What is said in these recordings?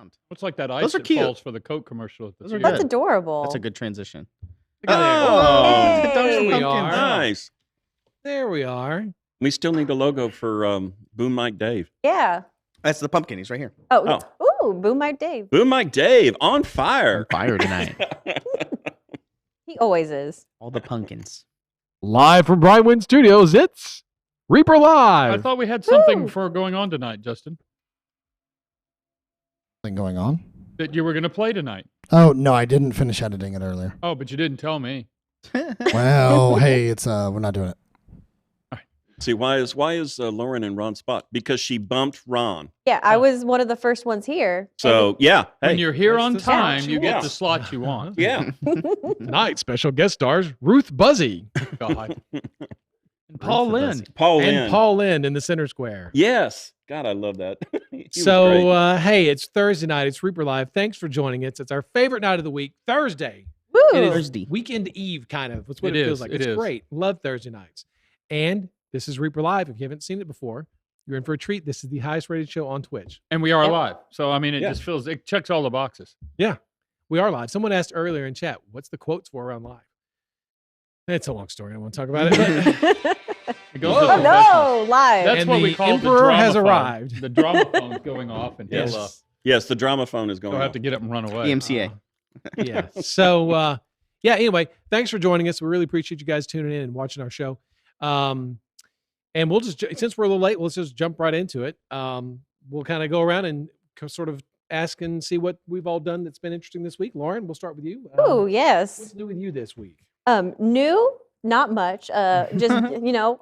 around. What's like that ice Those are that cute. falls for the Coke commercial? Those are That's good. adorable. That's a good transition. Look at there. Hey. Those we pumpkins. are. Nice. There we are. We still need a logo for Boom Mike Dave. Yeah. That's the pumpkin. He's right here. Oh, ooh, Boom Mike Dave. Boom Mike Dave on fire. On fire tonight. He always is. All the pumpkins. Live from Brightwind Studios, it's Reaper Live. I thought we had something Woo. for going on tonight, Justin, Thing going on? that you were going to play tonight. Oh no, I didn't finish editing it earlier. Oh, but you didn't tell me. Well, hey, it's we're not doing it. See, why is Lauren in Ron's spot? Because she bumped Ron. Yeah, I was one of the first ones here. So yeah, When hey, you're here that's on the slot time, you you get want. the slot you want. yeah. Tonight, special guest stars Ruth Buzzy God. And Paul Lynn. Paul and Lynn. Paul Lynn in the center square. Yes. God, I love that. He was great. So, hey, it's Thursday night. It's Reaper Live. Thanks for joining us. It's our favorite night of the week, Thursday. Woo. It is Thursday. weekend eve, kind of. That's what It it feels is, like. it It's is. great. Love Thursday nights. And this is Reaper Live. If you haven't seen it before, you're in for a treat. This is the highest rated show on Twitch. And we are Yep. live. So, I mean, it Yeah. just feels, it checks all the boxes. We are live. Someone asked earlier in chat, what's the quotes for around live? It's a long story. I don't want to talk about it. It goes Whoa. to Oh no, live. That's And what the we call Emperor the drama has phone. arrived. The drama phone's going off, and Yes. he'll, Yes, the drama phone is going he'll have off. to get up and run away. EMCA. Yeah. So, yeah, anyway, thanks for joining us. We really appreciate you guys tuning in and watching our show. And we'll just, since we're a little late, let's just jump right into it. We'll kind of go around and sort of ask and see what we've all done that's been interesting this week. Lauren, we'll start with you. Ooh, What's yes. new with you this week? New, not much. Just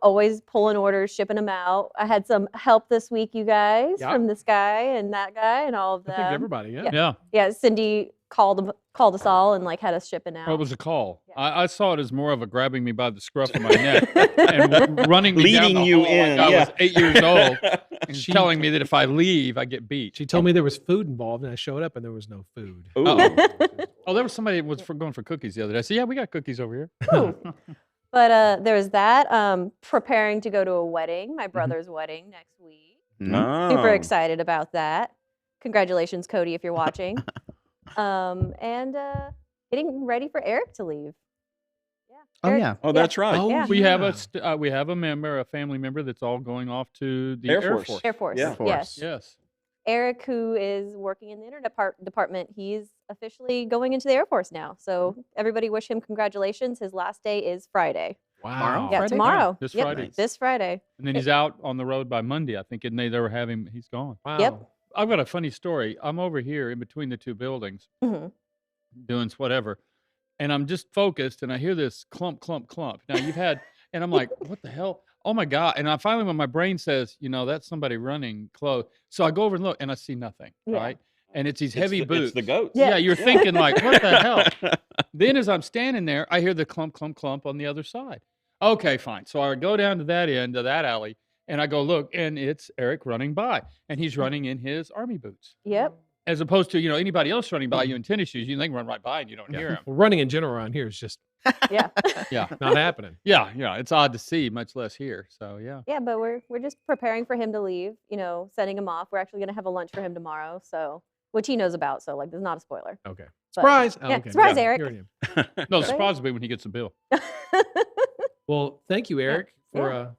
always pulling orders, shipping them out. I had some help this week, you guys, Yeah. from this guy and that guy and all of I them. think everybody, yeah. Yeah. Yeah, Cindy called us all and like had us shipping out. What was a call? Yeah. I saw it as more of a grabbing me by the scruff of my neck and running me down Leading the you hall in. like I yeah. was 8 years old and She- telling me that if I leave, I get beat. She told me there was food involved, and I showed up, and there was no food. Ooh. Oh, there was somebody that was going for cookies the other day. I said, yeah, we got cookies over here. Ooh. But there was that. Preparing to go to a wedding, my brother's wedding next week. Super Oh. excited about that. Congratulations, Cody, if you're watching. And getting ready for Eric to leave. Yeah. Oh, Eric- yeah. Oh, that's right. Oh, Yeah. We have yeah. we have a family member that's all going off to the Air Air Force. Force. Air Force. Yeah. Yes. Yes. Eric, who is working in the internet department, he's officially going into the Air Force now. So everybody wish him congratulations. His last day is Friday. Wow. Yeah, Friday? tomorrow. This Yep, Friday. This Friday. And then he's out on the road by Monday, I think, and they were having he's gone. Wow. Yep. I've got a funny story. I'm over here in between the two buildings Mhm. doing whatever, and I'm just focused, and I hear this clump, clump, clump. Now you've had, and I'm like, what the hell? Oh my God. And I finally, when my brain says, that's somebody running close. So I go over and look, and I see nothing, Yeah. right? And it's these It's heavy the- boots. It's the goats. Yeah. Yeah, you're thinking like, what the hell? Then as I'm standing there, I hear the clump, clump, clump on the other side. Okay, fine. So I go down to that end of that alley, and I go look, and it's Eric running by, and he's running in his army boots. Yep. As opposed to, anybody else running by you in tennis shoes, you think run right by and you don't Yeah. hear him. Well, running in general around here is just Yeah. Yeah. not happening. Yeah. It's odd to see, much less here. So yeah. Yeah, but we're just preparing for him to leave, sending him off. We're actually going to have a lunch for him tomorrow, so which he knows about, so like there's not a spoiler. Okay. But- Surprise. Oh, yeah, okay. surprise, Yeah, Eric. here I am. No, surprise will be when he gets the bill. Well, thank you, Eric, Yeah.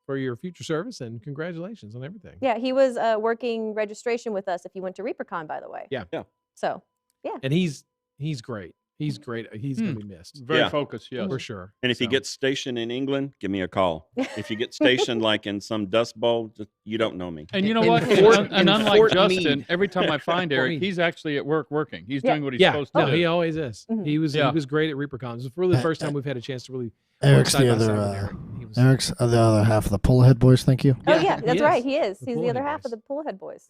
for your future service, and congratulations on everything. Yeah, he was working registration with us if you went to ReaperCon, by the way. Yeah. Yeah. So, And he's great. He's great. He's gonna be missed Very Yeah. focused, yes. for sure. And if he So, gets stationed in England, give me a call. If you get stationed like in some dust bowl, you don't know me. And you know In what? Fort- and in unlike Fort Justin, Meade. every time I find Fort Eric, Meade. he's actually at work working. He's Yeah. doing what he's yeah, supposed to no, do. he always is. Mhm. He was Yeah. great at ReaperCon. It was really the first time we've had a chance to really work Eric's side the by side other. with Eric. He was- Eric's the other half of the Pullhead Boys. Thank you. oh Yeah, yeah, he that's is. right. He is. The He's the other Pullhead half of Boys. the Pullhead Boys.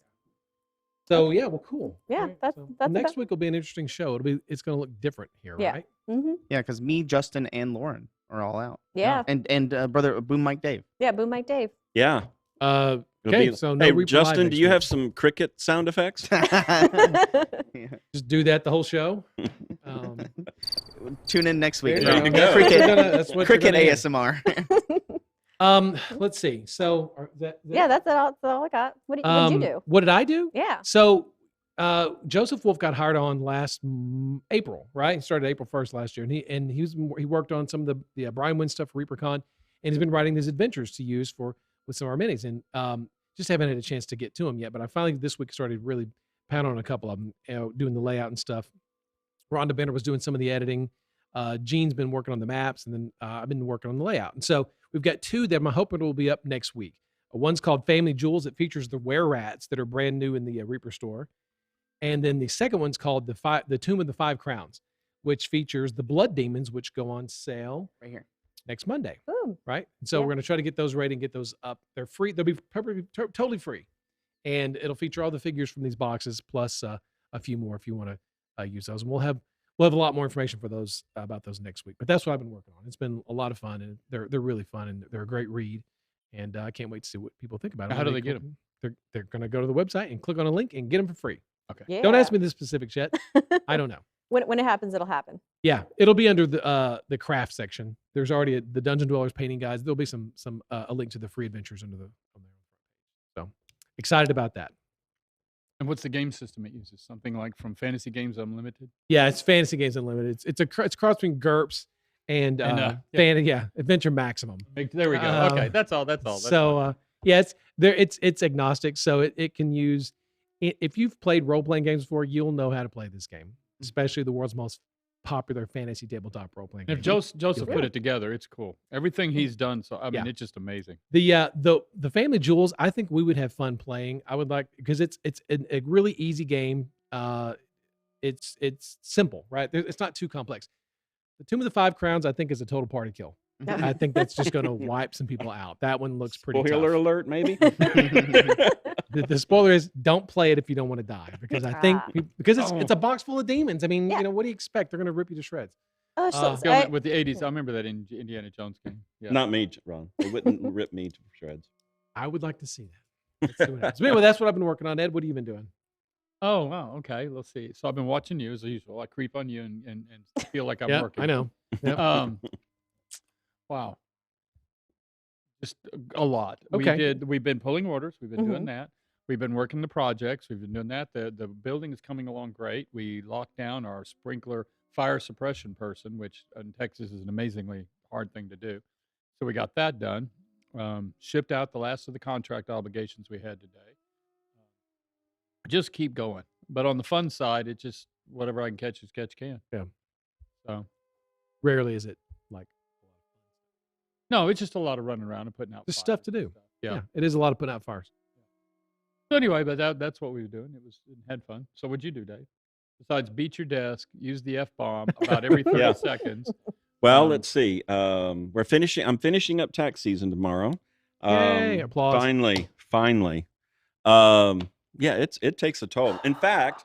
So yeah, well, cool. Yeah, All right, that's- so that's next about- week will be an interesting show. It's going to look different here, Yeah. right? Mm-hmm. Yeah, because me, Justin, and Lauren are all out. Yeah. And brother Boom Mike Dave. Yeah. Boom Mike Dave. Yeah. Okay, It'll be- so no hey, Reaper Live Justin, next do you week. have some cricket sound effects? Just do that the whole show. Tune in next week. There you you go. go. That's what you're Cricket gonna hear. ASMR. Let's see. So Yeah, that's all I got. What did you do? What did I do? Yeah. So Joseph Wolf got hired on last April, right? He started April 1st last year, and he worked on some of the Brian Wynn stuff for ReaperCon, and he's been writing these adventures to use with some of our minis, and just haven't had a chance to get to them yet. But I finally this week started really pounding on a couple of them, doing the layout and stuff. Rhonda Bender was doing some of the editing. Gene's been working on the maps, and then I've been working on the layout. And so we've got two that I'm hoping will be up next week. One's called Family Jewels. It features the were-rats that are brand new in the Reaper store. And then the second one's called the Tomb of the Five Crowns, which features the blood demons, which go on sale Right here. next Monday. Boom. Right? And so Yeah. we're going to try to get those ready and get those up. They're free. They'll be totally free. And it'll feature all the figures from these boxes, plus a few more if you want to use those. And we'll have a lot more information for those about those next week. But that's what I've been working on. It's been a lot of fun, and they're really fun, and they're a great read. And I can't wait to see what people think about it. How do they get them? They're going to go to the website and click on a link and get them for free. Okay. Don't ask Yeah. me the specifics yet. I don't know. When it happens, it'll happen. Yeah, it'll be under the craft section. There's already the Dungeon Dwellers painting guides. There'll be a link to the free adventures on there. So excited about that. And what's the game system it uses? Something like from Fantasy Games Unlimited? Yeah, it's Fantasy Games Unlimited. It's cross between GURPS and Adventure Maximum. There we go. Okay, that's all. That's all. That's So fine. yeah, it's agnostic, so it can use. If you've played role playing games before, you'll know how to play this game, especially the world's most popular fantasy tabletop role playing game. If Joseph Yeah. put it together, it's cool. Everything he's done. So I mean, Yeah. it's just amazing. The Family Jewels, I think we would have fun playing. I would like because it's a really easy game. It's simple, right? It's not too complex. The Tomb of the Five Crowns, I think, is a total party kill. I think that's just going to wipe some people out. That one looks pretty Spoiler tough. alert, maybe. The spoiler is don't play it if you don't want to die, because I think because Oh. it's a box full of demons. I mean, Yeah. what do you expect? They're going to rip you to shreds. Oh, so, Go I- with the 80s. I remember that in Indiana Jones game. Yeah. Not me, Ron. They wouldn't rip me to shreds. I would like to see that. Let's see what happens. But anyway, that's what I've been working on. Ed, what have you been doing? Oh, wow. Okay. Let's see. So I've been watching you as usual. I creep on you and feel like I'm Yeah, working. I know. Yep. Wow. Just a lot. Okay. We've been pulling orders. We've been doing Mhm. that. We've been working the projects. We've been doing that. The building is coming along great. We locked down our sprinkler fire suppression person, which in Texas is an amazingly hard thing to do. So we got that done. Shipped out the last of the contract obligations we had today. Just keep going. But on the fun side, it just whatever I can catch is catch can. Yeah. So Rarely is it like no, it's just a lot of running around and putting out Just stuff fires to and do. stuff. Yeah. it is a lot of putting out fires. So anyway, but that's what we were doing. It had fun. So what'd you do, Dave? Besides beat your desk, use the F-bomb about every 30 Yeah. seconds. Well, Um, let's see. I'm finishing up tax season tomorrow. Yay, applause. Finally. Yeah, it takes a toll. In fact,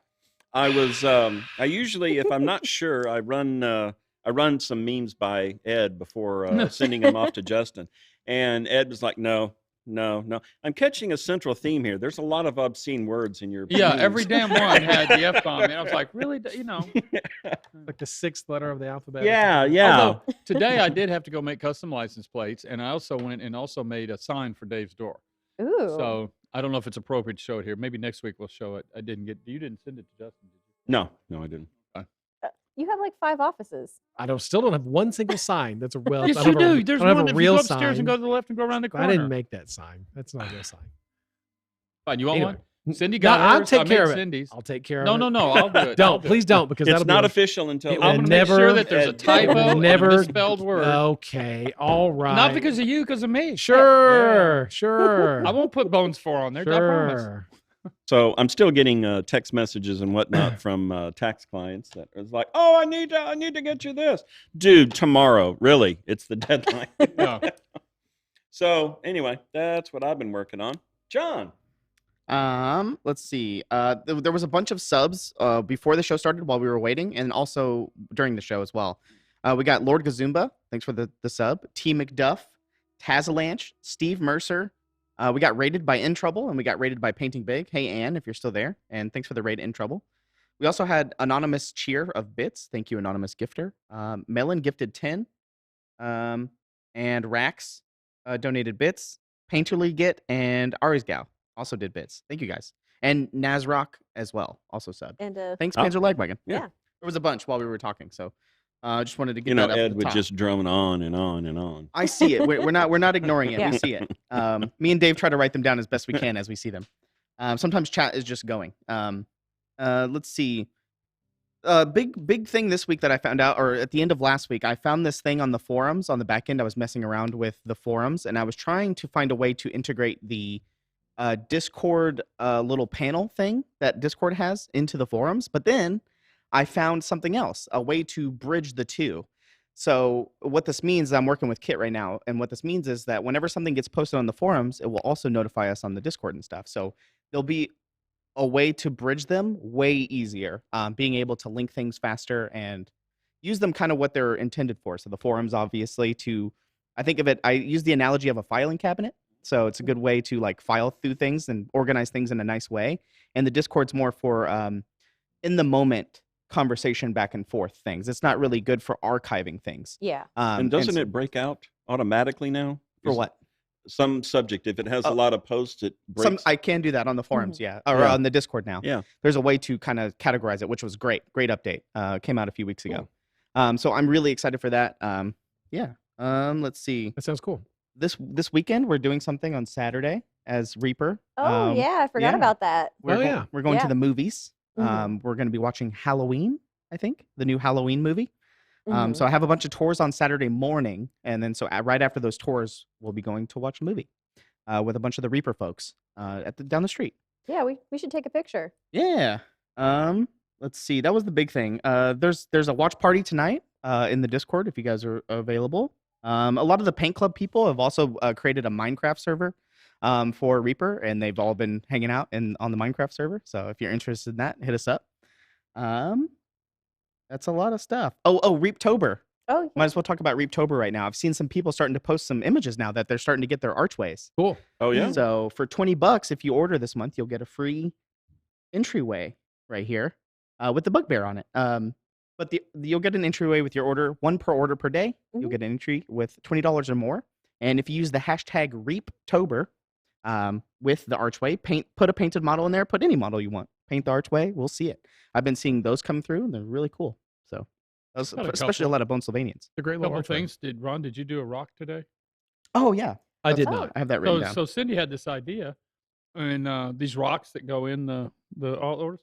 I usually, if I'm not sure, I run some memes by Ed before sending them off to Justin. And Ed was like, no. I'm catching a central theme here. There's a lot of obscene words in your Yeah, memes. every damn one had the F-bomb. And I was like, really? Like the sixth letter of the alphabet. Yeah. Although today I did have to go make custom license plates, and I also went and also made a sign for Dave's door. Ooh. So I don't know if it's appropriate to show it here. Maybe next week we'll show it. You didn't send it to Justin, did you? No, I didn't. You have like 5 offices. I still don't have one single sign. That's a well. Yes, I you don't have a- do. There's I don't have one a if you real go upstairs sign. and go to the left and go around the I corner. didn't make that sign. That's not a real sign. Fine, you want Anyway. one? Cindy No, got I'll hers. take I care made of it. Cindy's. I'll take care of No, it. no, no. I'll do it. I'll Don't, do please it. don't, because It's that'll not be official until It I'm will going to make sure never- that there's a Ed- typo and never- a misspelled word. Okay, all right. Not because of you, because of me. Sure. I won't put Bones 4 on there. I promise. Sure. So I'm still getting text messages and whatnot from tax clients that is like, "Oh, I need to get you this, dude. Tomorrow, really? It's the deadline." Yeah. So anyway, that's what I've been working on. John, Let's see. There was a bunch of subs before the show started while we were waiting, and also during the show as well. We got Lord Gazumba. Thanks for the sub. T McDuff, Tazalanche, Steve Mercer. We got rated by In Trouble, and we got rated by Painting Big. Hey, Ann, if you're still there. And thanks for the raid, In Trouble. We also had Anonymous Cheer of Bits. Thank you, Anonymous Gifter. Melon gifted 10. And Rax donated bits. Painterly Git and Ari's Gal also did bits. Thank you, guys. And Nazrock as well, also subbed. And Thanks, Oh, Panzer Lagwagon. yeah. There was a bunch while we were talking, so just wanted to get You know, that up at Ed the would top. just drone on and on and on. I see it. We're not ignoring it. Yeah. We see it. Me and Dave try to write them down as best we can as we see them. Sometimes chat is just going. Let's see. Big thing this week that I found out, or at the end of last week, I found this thing on the forums on the back end. I was messing around with the forums, and I was trying to find a way to integrate the Discord little panel thing that Discord has into the forums. But then I found something else, a way to bridge the two. So what this means is I'm working with Kit right now, and what this means is that whenever something gets posted on the forums, it will also notify us on the Discord and stuff. So there'll be a way to bridge them way easier, being able to link things faster and use them kind of what they're intended for. So the forums, obviously, I think of it, I use the analogy of a filing cabinet. So it's a good way to like file through things and organize things in a nice way. And the Discord's more for in the moment conversation back and forth things. It's not really good for archiving things. yeah. And doesn't so- it break out automatically now? for Is- what? Some subject, if it has a Oh. lot of posts, it breaks. I can do that on the forums, yeah, or Yeah. on the Discord now. Yeah. There's a way to kind of categorize it, which was great update. Came out a few weeks ago. So I'm really excited for that. Yeah. Let's see. That sounds cool. This weekend we're doing something on Saturday as Reaper. Oh yeah, I forgot yeah. about that. yeah. We're going to Yeah. the movies. Mhm. We're going to be watching Halloween, I think, the new Halloween movie. Mhm. So I have a bunch of tours on Saturday morning, and then right after those tours, we'll be going to watch a movie with a bunch of the Reaper folks down the street. Yeah, we should take a picture. Yeah. Let's see. That was the big thing. There's a watch party tonight in the Discord if you guys are available. A lot of the Paint Club people have also created a Minecraft server for Reaper, and they've all been hanging out on the Minecraft server. So if you're interested in that, hit us up. That's a lot of stuff. Oh, Reaptober. Oh yeah. Might as well talk about Reaptober right now. I've seen some people starting to post some images now that they're starting to get their archways. Cool. Oh yeah. So for $20, if you order this month, you'll get a free entryway right here with the bugbear on it. But you'll get an entryway with your order, one per order per day. You'll Mhm. get an entry with $20 or more. And if you use the hashtag Reaptober with the archway, put a painted model in there, put any model you want. Paint the archway, we'll see it. I've been seeing those come through, and they're really cool. So, Got a especially a couple. lot of Bonsylvanians. It's a great little Couple archway. things. Did you do a rock today? Oh yeah, I did Oh. not. I have that written down. So Cindy had this idea, and these rocks that go in the all orders.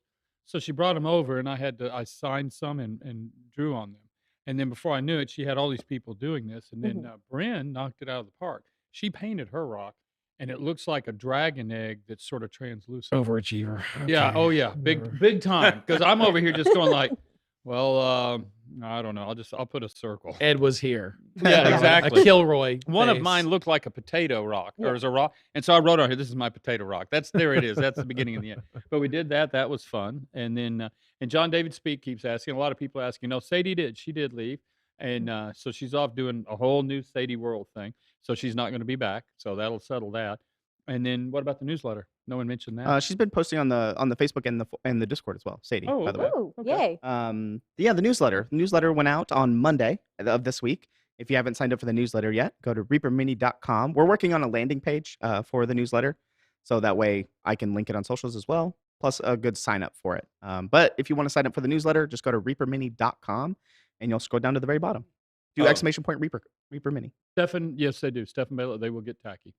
So she brought them over, and I signed some and drew on them. And then before I knew it, she had all these people doing this. And then Bryn knocked it out of the park. She painted her rock, and it looks like a dragon egg that's sort of translucent. Overachiever. Yeah. Okay. Oh yeah. Big time. Because I'm over here just going like, well, I don't know. I'll put a circle. Ed was here. Yeah, exactly. A Kilroy. One of face. mine looked like a potato rock, or as a rock, and so I wrote on here, "This is my potato rock." There it is. That's the beginning and the end. But we did that. That was fun. And then, and John David Speak keeps asking. A lot of people asking. No, Sadie did. She did leave, and so she's off doing a whole new Sadie World thing. So she's not going to be back. So that'll settle that. And then, what about the newsletter? No one mentioned that. She's been posting on the Facebook and the Discord as well. Sadie, Oh, by the way. Oh, Okay. yay. Yeah, the newsletter. The newsletter went out on Monday of this week. If you haven't signed up for the newsletter yet, go to reapermini.com. We're working on a landing page for the newsletter, so that way I can link it on socials as well, plus a good sign up for it. But if you want to sign up for the newsletter, just go to reapermini.com, and you'll scroll down to the very bottom. Do Oh. exclamation point Reaper Mini. Stefan, yes, they do. Stefan Baylor, they will get tacky.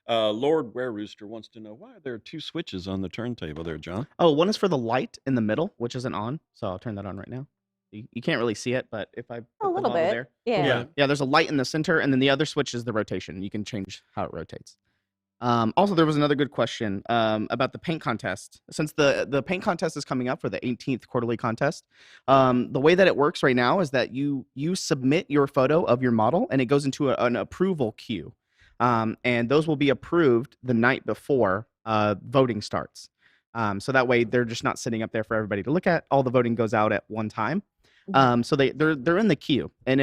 Lord Were Rooster wants to know why there are two switches on the turntable there, John. Oh, one is for the light in the middle, which isn't on, so I'll turn that on right now. You can't really see it, but if I put A the little model bit. there, Yeah. yeah, there's a light in the center, and then the other switch is the rotation. You can change how it rotates. Also, there was another good question about the paint contest. Since the paint contest is coming up for the 18th quarterly contest, the way that it works right now is that you submit your photo of your model, and it goes into an approval queue. And those will be approved the night before voting starts. So that way they're just not sitting up there for everybody to look at. All the voting goes out at one time. So they're in the queue, and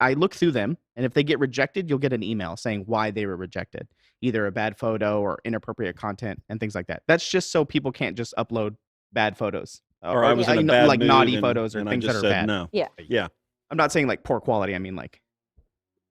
I look through them, and if they get rejected, you'll get an email saying why they were rejected, either a bad photo or inappropriate content and things like that. That's just so people can't just upload bad photos Or I was in a bad like mood naughty and- photos or and I things just that are said bad. no. Yeah. Yeah. I'm not saying like poor quality. I mean like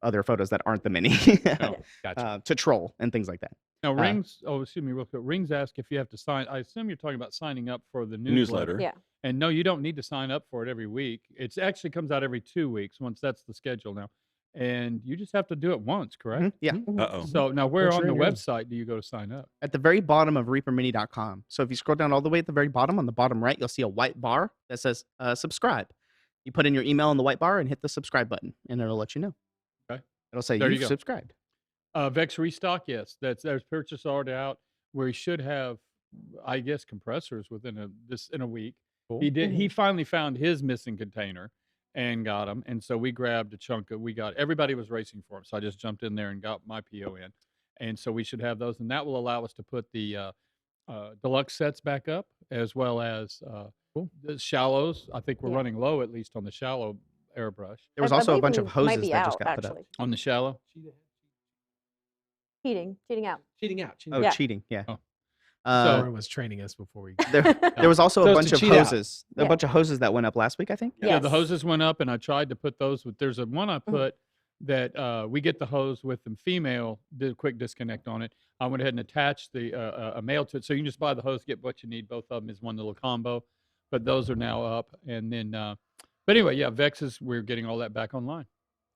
other photos that aren't the mini Oh, gotcha. to troll and things like that. Now, Rings, excuse me, real quick. Rings ask if you have to sign. I assume you're talking about signing up for the newsletter. Yeah. And no, you don't need to sign up for it every week. It actually comes out every 2 weeks once that's the schedule now. And you just have to do it once, correct? Mhm. Yeah. Uh-oh. So now where Once on you're the in, you're in. website do you go to sign up? At the very bottom of reapermini.com. So if you scroll down all the way at the very bottom, on the bottom right, you'll see a white bar that says subscribe. You put in your email in the white bar and hit the subscribe button, and it'll let you know. Okay. It'll say There you you've go. subscribed. Vex Restock, yes. There's purchase order out where he should have, I guess, compressors within a week. Cool. He did. He finally found his missing container and got them. And so we grabbed a chunk of. Everybody was racing for them, so I just jumped in there and got my PO in. And so we should have those, and that will allow us to put the deluxe sets back up, as well as the shallows. I think we're Yeah. running low, at least on the shallow airbrush. There was I also a believe bunch we of hoses might be that just out, got put up. actually. On the shallow. Cheating out. Cheating out. Cheating Oh, out. Yeah. cheating. Yeah. Oh. Lauren was training us before we. There was also a Those bunch to of cheat out. hoses. A Yeah. bunch of hoses that went up last week, I think. Yeah, the Yes. hoses went up, and I tried to put those with. There's one I Mm-hmm. put that we get the hose with the female. Did a quick disconnect on it. I went ahead and attached the a male to it, so you can just buy the hose, get what you need. Both of them is one little combo, but those are now up. And then, but anyway, yeah, Vexes, we're getting all that back online.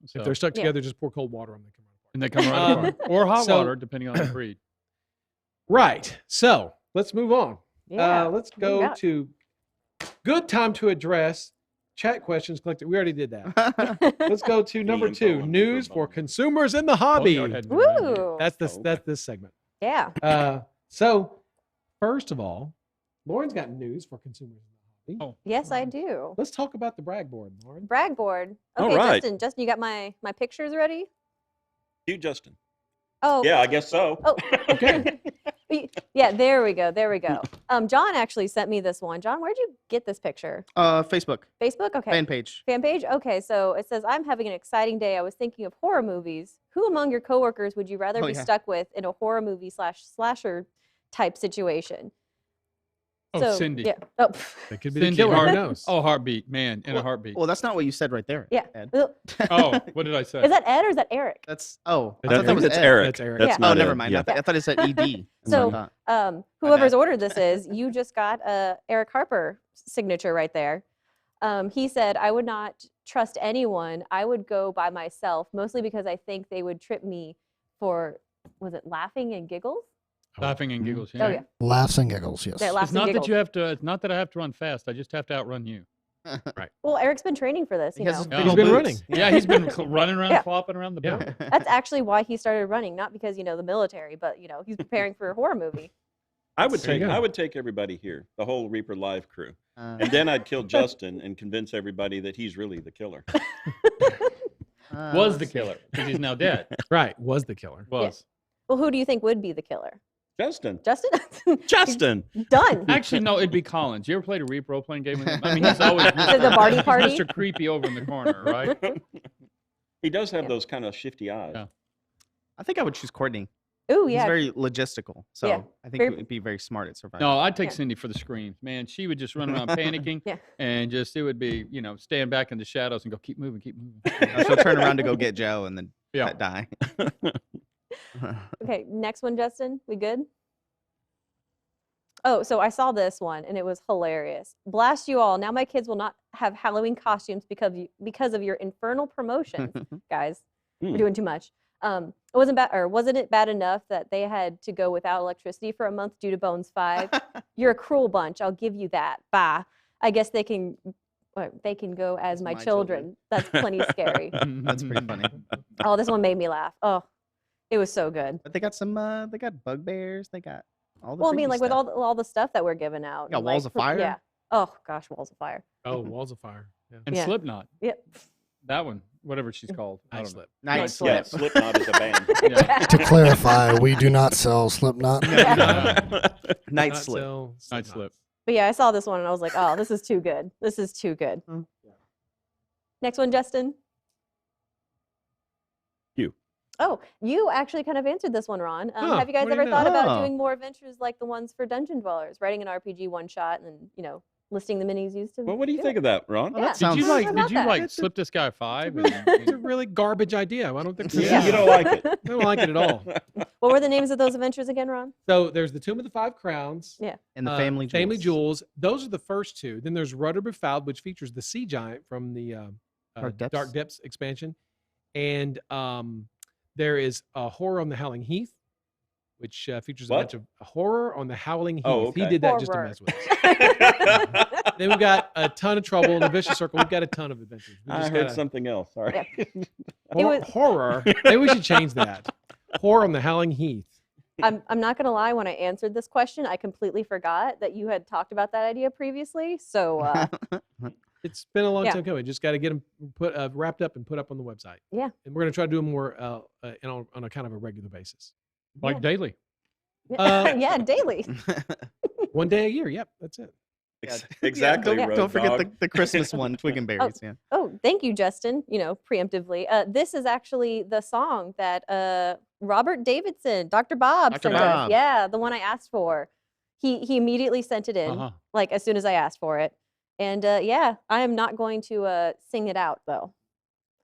So, If they're stuck Yeah. together, just pour cold water on them. They come right apart. and they come right apart, or hot so- water, depending on the breed. Right. So let's move on. Yeah. Let's we go got- to good time to address chat questions collected. We already did that. Let's go to number info 2, on news Reaper for Bone. consumers in the Oh, hobby. yeah, it had been right here. Woo. That's this. Oh, That's this segment. Yeah. So first of all, Lauren's got news for consumers in the hobby. Oh, Yes, I do. Let's talk about the brag board, Lauren. Brag board. All Okay, right. Justin, you got my pictures ready? You, Justin. Oh. Yeah, I guess so. Oh. Okay. Yeah, there we go. There we go. John actually sent me this one. John, where'd you get this picture? Facebook Facebook? Okay. fan page. Fan page? Okay, so it says, I'm having an exciting day. I was thinking of horror movies. Who among your coworkers would you rather Oh, be yeah. stuck with in a horror movie / slasher type situation? Oh, so, Cindy. Yeah. Oh, That could be the Cindy, killer. Who heart- knows? Oh, heartbeat, man, in a heartbeat. Well, that's not what you said right there. yeah. Ed. Ugh. Oh, what did I say? Is that Ed or is that Eric? That's I I thought think that was that's Ed. Eric. That's Eric. That's Yeah. Oh, not never Ed. mind. Yeah. I thought it said ED. That's what I So, thought. Whoever's bad. ordered this you just got a Eric Harper signature right there. He said, I would not trust anyone. I would go by myself, mostly because I think they would trip me for, was it laughing and giggles? Laughing and giggles. Oh, yeah. Laughs and giggles, yes. That laughs It's and not giggles. that you have to. It's not that I have to run fast. I just have to outrun you. Well, Eric's been training for this, He you has know. his big He's old been boots. running. Yeah, he's been running around, Yeah. flopping around the Yeah. building. That's actually why he started running, not because, the military, but, he's preparing for a horror movie. I would There you take go. I would take everybody here, the whole Reaper Live crew, Uh, and then I'd kill Justin and convince everybody that he's really the killer. Was the killer because he's now dead. Right. Was the killer. Was Well, who do you think would be the killer? Justin. Justin? Justin. Done. actually no. It'd be Collins. You ever played a Reap role playing game with him? I mean, he's always The Barty he's Party? Mr. Creepy over in the corner, right? He does have Yeah. those kind of shifty eyes. Yeah. I think I would choose Courtney. Ooh, He's yeah. very logistical, so Yeah. I think Very- he would be very smart at surviving. No, I'd take Yeah. Cindy for the screams. Man, she would just run around panicking, Yeah. and just it would be stand back in the shadows and go keep moving, keep moving. She'll turn around to go get Joe and then Yeah. die. Okay, next one, Justin. We good? Oh, so I saw this one and it was hilarious. Blast you all. Now my kids will not have Halloween costumes because of your infernal promotions, guys. Hmm. We're doing too much. Wasn't it bad enough that they had to go without electricity for a month due to Bones 5? You're a cruel bunch. I'll give you that. Bah. I guess they can go as my my children. children. That's plenty scary. That's pretty funny. Oh, this one made me laugh. Oh, it was so good. But they got they got bugbears. They got all the. Well, I mean, freaky like with stuff. all the stuff that we're giving out. Yeah, and, Walls like, of Fire? Yeah. Oh gosh, Walls of Fire. Oh, Walls of Fire. Yeah. And Yeah. Slipknot, Yep. that one, whatever she's called. I Night don't know. Slip. Night Night Slip. Yeah, Slipknot is a band. Yeah. To clarify, we do not sell Slipknot. Night Not Slip. sell Night Slipknots. Slip. But yeah, I saw this one and I was like, oh, this is too good. This is too good. Mm. Next one, Justin. You. Oh, you actually kind of answered this one, Ron. Huh, Have you guys what do ever you thought know? about Oh. doing more adventures like the ones for Dungeon Dwellers, writing an RPG one shot and then, listing the minis used to. Well, what do you do think it. of that, Ron? Well, Yeah. that sounds. Did How about you that? like slip this guy a five? And, It's a really garbage idea. I don't think this Yeah, is- you don't like it. I don't like it at all. What were the names of those adventures again, Ron? So there's the Tomb of the Five Crowns. Yeah. And the family jewels. Family Jewels. Those are the first two. Then there's Rudder Befouled, which features the sea giant from the Dark Depths. expansion. And there is a Horror on the Howling Heath, which features a What? bunch of horror on the Howling Heath. Oh, He okay. did that just to Horror. mess with us. Then we've got a ton of trouble in the Vicious Circle. We've got a ton of adventures. We I just heard gotta- something else. Sorry. It was- horror. Maybe we should change that. Horror on the Howling Heath. I'm not gonna lie. When I answered this question, I completely forgot that you had talked about that idea previously. So It's been a long Yeah. time coming. Just got to get them put wrapped up and put up on the website. Yeah. And we're going to try to do them more on a kind of a regular basis. like Yeah. daily. yeah, daily. One day a year. Yep, that's it. Exactly. Don't, Road don't forget Dog. the Christmas one, Twig and Berries. Yeah. Oh, thank you, Justin. Preemptively. This is actually the song that Robert Davidson, Dr. Bob, Dr. sent us. Bob. Yeah, the one I asked for. He immediately sent it in, Uh-huh. like as soon as I asked for it. And yeah, I am not going to sing it out though.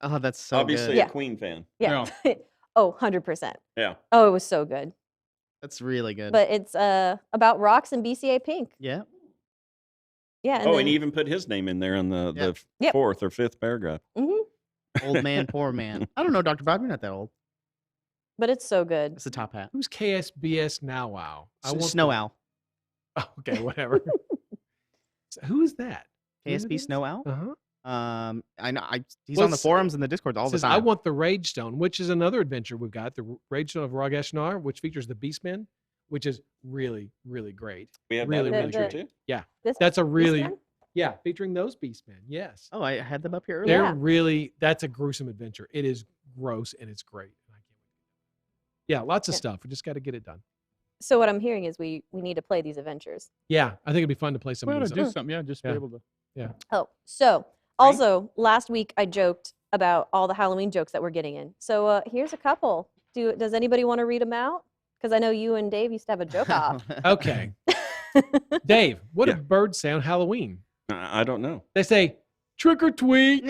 Oh, that's so Obviously good. Yeah. a Queen fan. Yeah. Oh, 100%. Yeah. Oh, it was so good. That's really good. But it's about rocks and BCA Pink. yeah. Yeah. And then, and he even put his name in there on the Yep. fourth or fifth paragraph. Mhm. Old man, poor man. I don't know, Dr. Bob. You're not that old. But it's so good. It's the top hat. Who's KSBS now? Wow. Snow Owl. Oh, okay, whatever. So who is that? KSB Snow Owl. Uh-huh. I know. He's Well, on the it's- forums and the Discord all the Says, time. I want the Rage Stone, which is another adventure we've got. The Rage Stone of Rogeshnar, which features the Beastmen, which is really, really great. We have Really, that really adventure good. too. This That's a this really, one? yeah, featuring those Beastmen. Yes. Oh, I had them up here They're earlier. Yeah. really, that's a gruesome adventure. It is gross and it's great. I can't wait. Yeah, lots of Yeah. stuff. We just got to get it done. So what I'm hearing is we need to play these adventures. Yeah, I think it'd be fun to play some We of ought to these. do something. Yeah, just Yeah. be able to. Oh, so also last week I joked about all the Halloween jokes that we're getting in. So here's a couple. Does anybody want to read them out? Because I know you and Dave used to have a joke off. Okay. Dave, what Yeah. do birds say on Halloween? I don't know. They say trick or tweet.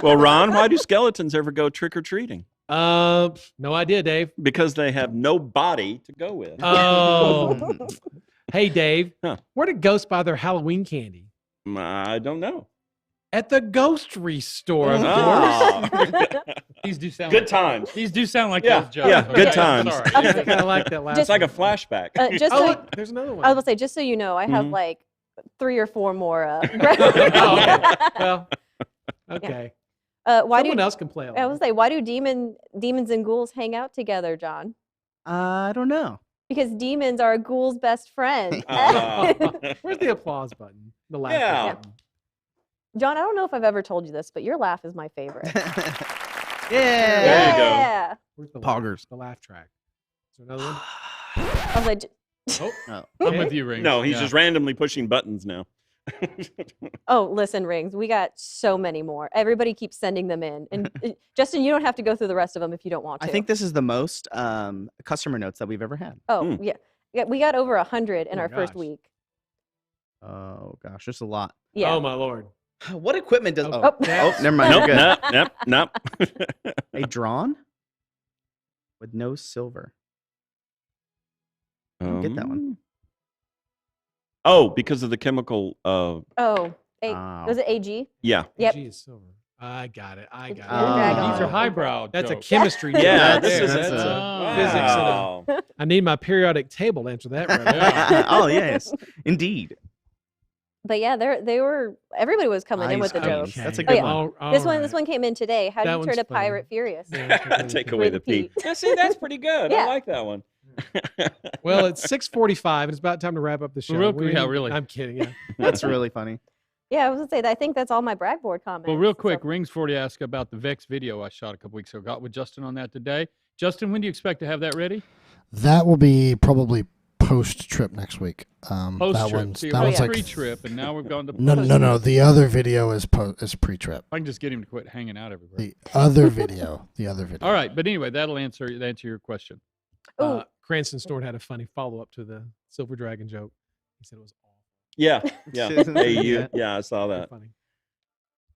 Well, Ron, why do skeletons ever go trick or treating? No idea, Dave. Because they have no body to go with. Oh. Hey, Dave, Huh. where did ghosts buy their Halloween candy? I don't know. At the Ghostry store, of course. Ah. These do sound Good like, times. These do sound like Yeah, those jokes. yeah, good Okay, times. Sorry. I kind of like that last It's like a one. flashback. Just Oh, so, look, there's another one. I was gonna say, just so you know, I have Mhm. like 3 or 4 more. Oh, okay. Well, okay. Why Someone do else can play I along. was say why do demons and ghouls hang out together, John? I don't know. Because demons are a ghoul's best friend. Where's the applause button? The laugh Yeah. button. John, I don't know if I've ever told you this, but your laugh is my favorite. Yeah. There you go. Yeah. Where's the Poggers. The laugh track. Is there another one? I was like, Oh, Oh. I'm okay. with you, Rings. No, he's Yeah. just randomly pushing buttons now. oh, listen, Rings, we got so many more. Everybody keeps sending them in. And Justin, you don't have to go through the rest of them if you don't want to. I think this is the most customer notes that we've ever had. Oh, Hmm. yeah. We got over 100 in Oh my our first gosh. week. Oh gosh, there's a lot. Yeah. Oh my lord. What equipment does? Oh, Oh, that's- never mind. Nope, You're good. nope. A drawn with no silver. don't get that one. Oh, because of the chemical. Oh, Wow. was it AG? Yeah. Yep. G is silver. I got it. I It's got the it. dragon. These are highbrow. That's a jokes. chemistry. joke Yeah, right this there. is That's it. a physics and a- Wow. I need my periodic table to answer that. Right now. Yeah. Oh yes, indeed. But yeah, they were. Everybody was coming in with the Ice cream. jokes. That's a Oh, good yeah. one. This one came in today. How do That you turn one's a funny. pirate furious? Take away the P. Yeah, see, that's pretty good. Yeah. I like that one. Well, it's 6:45, and it's about time to wrap up the show. Yeah, really. I'm kidding. Yeah. That's really funny. Yeah, I was gonna say that. I think that's all my brag board comments. Well, real So- quick, Rings 40 asked about the Vex video I shot a couple weeks ago. Got with Justin on that today. Justin, when do you expect to have that ready? That will be probably post trip next week. Post that trip. one's See, that it one's was like pre-trip, and now we've gone to no post. no no. The other video is pre-trip. I can just get him to quit hanging out everywhere. The other video. The other video. All right, but anyway, that'll answer your question. Ooh. Cranston Snort had a funny follow up to the Silver Dragon joke. He said it was awful. Yeah, yeah. Hey, Yeah. yeah, I saw Very that. funny.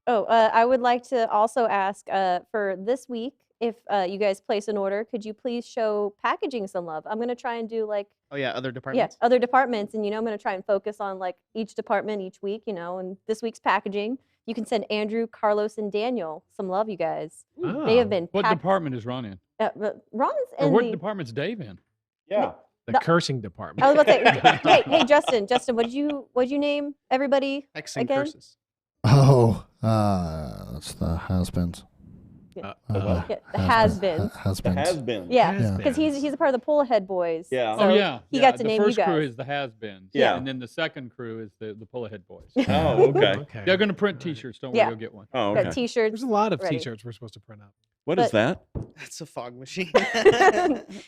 Oh, I would like to also ask for this week, if you guys place an order, could you please show packaging some love? I'm going to try and do like, Oh yeah, other departments. other departments. And, I'm going to try and focus on like each department each week, and this week's packaging. You can send Andrew, Carlos, and Daniel some love, you guys. They have Oh, been What packed. department is Ron in? Ron's Or in what the. department's Dave in? Yeah. the No. cursing I department. was about to say, hey, Justin, what'd you name everybody? X and Again? curses. Oh, that's the has-beens. Yeah, Uh, the has-beens. Has-beens. Has been. Yeah, Yeah. because he's a part of the pull ahead boys. Yeah. So Oh yeah. he yeah. got to the name you first crew guys. is the has-beens. Yeah. And then the second crew is the pull-ahead boys. Oh, okay. Okay. They're going to print T-shirts. Don't worry, Yeah. you'll get one. Oh, Got okay. T-shirts. There's a lot of ready. T-shirts we're supposed to print out. What is that? That's a fog machine.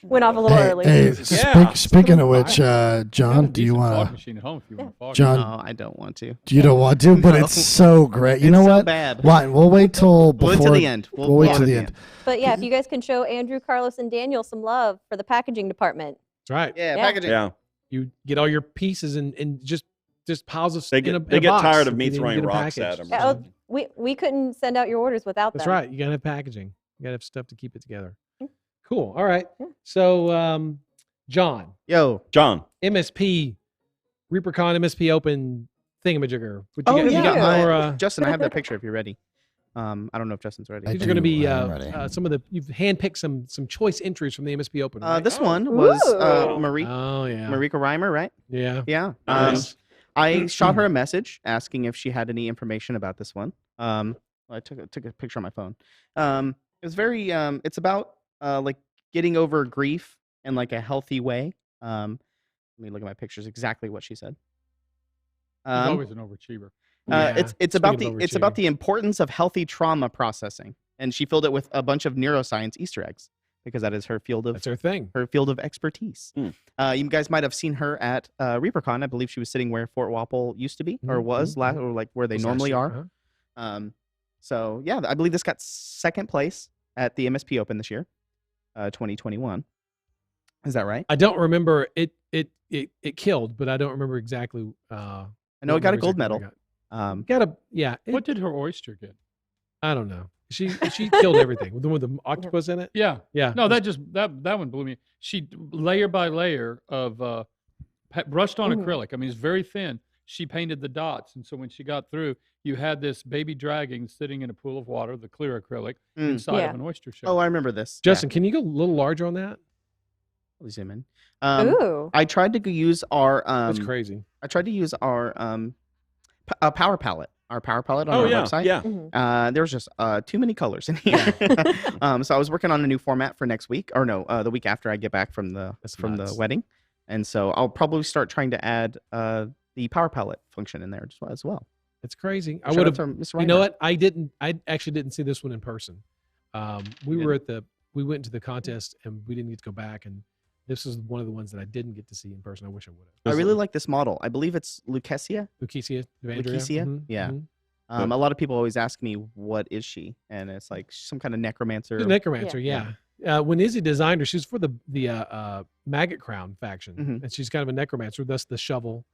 Went off a little early. Hey, Yeah. speaking of which, Got John, a do you decent fog want to? machine at home if you want to fog John, No, I don't want to. you don't want to, but No. it's so great. You It's know so what? bad. Why? We'll wait till We'll before. wait to the end. We'll wait do to it the at end. But yeah, if you guys can show Andrew, Carlos, and Daniel some love for the packaging department. That's right. Yeah, Yeah. packaging. Yeah. You get all your pieces and just piles of They in a, get, they in a get box tired of if me you didn't throwing get 'em rocks at packaged. them. Yeah, we couldn't send out your orders without That's them. right. You gotta have packaging. You gotta have stuff to keep it together. Mm. Cool. All right. Yeah. So, John, Yo. John. MSP, ReaperCon MSP Open thingamajigger. What Oh you got, yeah. you got more? Justin, I have that picture if you're ready. I don't know if Justin's ready. I These do. are going to be I'm ready. some of the you've handpicked some choice entries from the MSP Open. Right? This Oh. one was Ooh. Oh yeah. Marika Reimer, right? Yeah. Yeah. Nice. I shot her a message asking if she had any information about this one. I took a picture on my phone. It was very. It's about like getting over grief in like a healthy way. Let me look at my pictures. Exactly what she said. He's always an overachiever. Yeah. It's about Speaking the of it's about overachieving. the importance of healthy trauma processing, and she filled it with a bunch of neuroscience Easter eggs because that is her field of That's her thing. expertise. Hmm. You guys might have seen her at ReaperCon. I believe she was sitting where Fort Wapple used to be, or Mhm, was mhm, or like where they Was normally last year, are. huh? So yeah, I believe this got second place at the MSP Open this year, 2021. Is that right? I don't remember it killed, but I don't remember exactly. I know it got a gold medal. Got a yeah. What did her oyster get? I don't know. She killed everything with the octopus in it. Yeah. Yeah. No, that one blew me. She layer by layer of brushed on Ooh. acrylic. I mean, it's very thin. She painted the dots, and so when she got through, you had this baby dragon sitting in a pool of water, the clear acrylic, Mm. inside Yeah. of an oyster shell. Oh, I remember this. Justin, can you go a little larger on that? Yeah, zoom in. Ooh. I tried to use our That's crazy. I tried to use our power palette. Our power palette on Oh our yeah. website. Yeah. Mhm. There was just too many colors in here. So I was working on a new format for next week, or no, the week after I get back from the That's the nuts. wedding, and so I'll probably start trying to add the power palette function in there as well. It's crazy. I Shout would out have. to Miss You know Reimer. what? I actually didn't see this one in person. We You were we went to the contest and we didn't get to go back, and this is one of the ones that I didn't get to see in person. I wish I would have. I really like this model. I believe it's Lucea. Lucea, Evandria. Lucea? Yeah. mhm. A lot of people always ask me, "What is she?" And it's like some kind of necromancer. She's a necromancer, Yeah. yeah. When Izzy designed her, she's for the Maggot Crown faction, Mhm. and she's kind of a necromancer. Thus the shovel.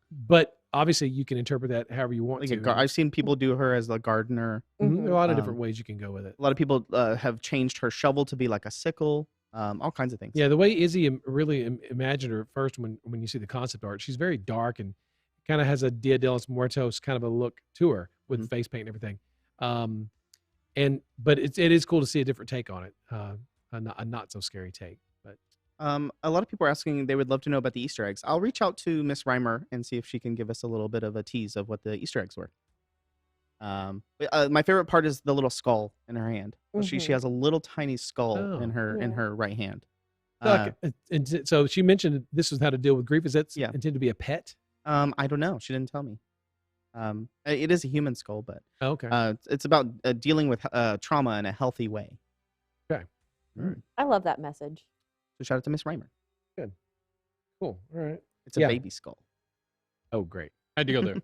But obviously, you can interpret that however you want Like to. I've seen people do her as a gardener. Mhm, there are a lot of Um, different ways you can go with it. A lot of people have changed her shovel to be like a sickle. All kinds of things. Yeah, the way Izzy really imagined her at first when you see the concept art, she's very dark and kind of has a Dia de los Muertos kind of a look to her with Mhm. face paint and everything. But it is cool to see a different take on it, a not so scary take. But A lot of people are asking, they would love to know about the Easter eggs. I'll reach out to Miss Reimer and see if she can give us a little bit of a tease of what the Easter eggs were. My favorite part is the little skull in her hand. She Mhm. has a little tiny skull Oh. in her Yeah. right hand. so she mentioned this is how to deal with grief. Is that Yeah. intended to be a pet? I don't know. She didn't tell me. It is a human skull, but Oh, okay. it's about dealing with trauma in a healthy way. I love that message. So shout out to Miss Reimer. Cool. All right. It's a Yeah. baby skull. Oh, great. I had to go there.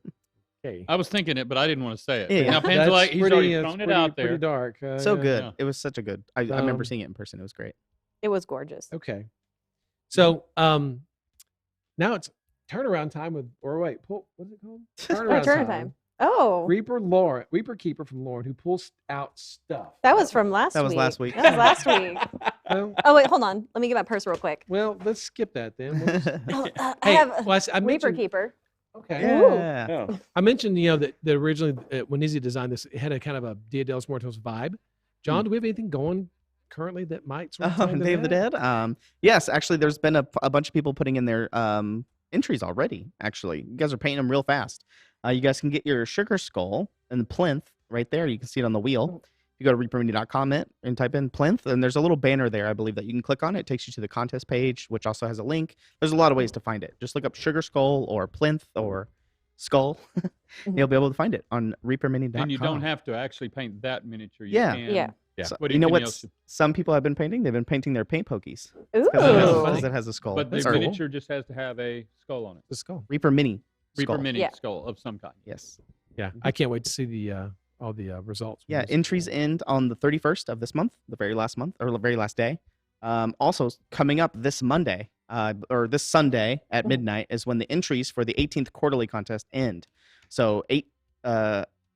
Okay. I was thinking it, but I didn't want to say it. Yeah. Now That's Pan's like, he's already it's thrown it out there. Pretty dark. So yeah. good. Yeah. It was such a good. I remember Um, seeing it in person. It was great. It was gorgeous. Okay. So now turnaround time with, or wait, pull. What's it called? Turn time. Oh, Reaper Keeper from Lauren, who pulls out stuff. that was from last week. That was last week. That was last week. Well, Oh, wait, hold on. Let me get my purse real quick. well, let's skip that then. We'll just- Oh, I hey, have well, I Reaper mentioned, Keeper. okay. Yeah. Yeah. I mentioned, that originally when Izzy designed this, it had a kind of a Dia de los Muertos vibe. John, do we have anything going currently that might sort of tie into Day of the that? Dead. Yes, actually, there's been a bunch of people putting in their entries already. Actually, you guys are painting them real fast. You guys can get your sugar skull and the plinth right there. You can see it on the wheel. If you go to reapermedia.com and type in plinth, and there's a little banner there, I believe, that you can click on. It takes you to the contest page, which also has a link. There's a lot of ways to find it. Just look up sugar skull or plinth or skull. You'll be able to find it on reapermedia.com. And you don't have to actually paint that miniature. You Yeah. can. Yeah. Yeah. So, What you know anything what else you- some people have been painting? They've been painting their paint pokies. Ooh. Because it has a skull. But the That's cool. miniature just has to have a skull on it. The skull. Reaper Mini Reaper skull. mini Yeah. skull of some kind. Yes. Yeah, I can't wait to see the all the results. from Yeah, this. entries end on the 31st of this month, the very last month, or the very last day. Also, coming up this Monday, or this Sunday at midnight, is when the entries for the 18th quarterly contest end. So,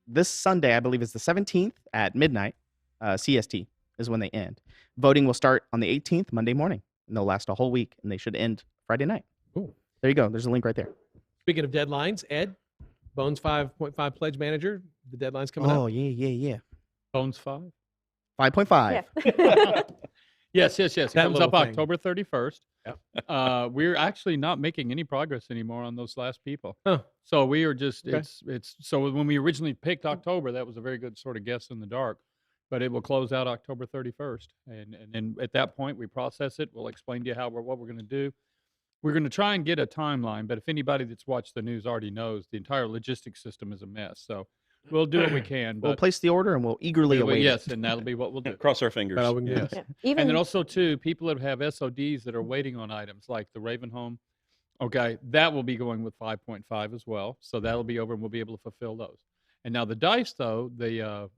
this Sunday, I believe, is the 17th at midnight, CST, is when they end. Voting will start on the 18th, Monday morning, and they'll last a whole week, and they should end Friday night. Cool. There you go. There's a link right there. Speaking of deadlines, Ed, Bones 5.5 Pledge Manager, the deadline's coming up. Oh, yeah. Bones 5? 5.5. Yeah. Yes. It That comes little up thing. October 31st. Yep. We're actually not making any progress anymore on those last people. Huh. So we are just Okay. it's so when we originally picked October, that was a very good sort of guess in the dark. But it will close out October 31st, and then at that point we process it. We'll explain to you what we're going to do. We're going to try and get a timeline, but if anybody that's watched the news already knows, the entire logistics system is a mess. So we'll do what we can. We'll But place the order, and we'll eagerly await yes, it. and that'll be what we'll do. Cross our fingers. But all we can do Yes. is- Yeah. Even And then also too, people that have SODs that are waiting on items like the Raven Home, okay, that will be going with 5.5 as well. So that'll be over, and we'll be able to fulfill those. And now the dice, though, the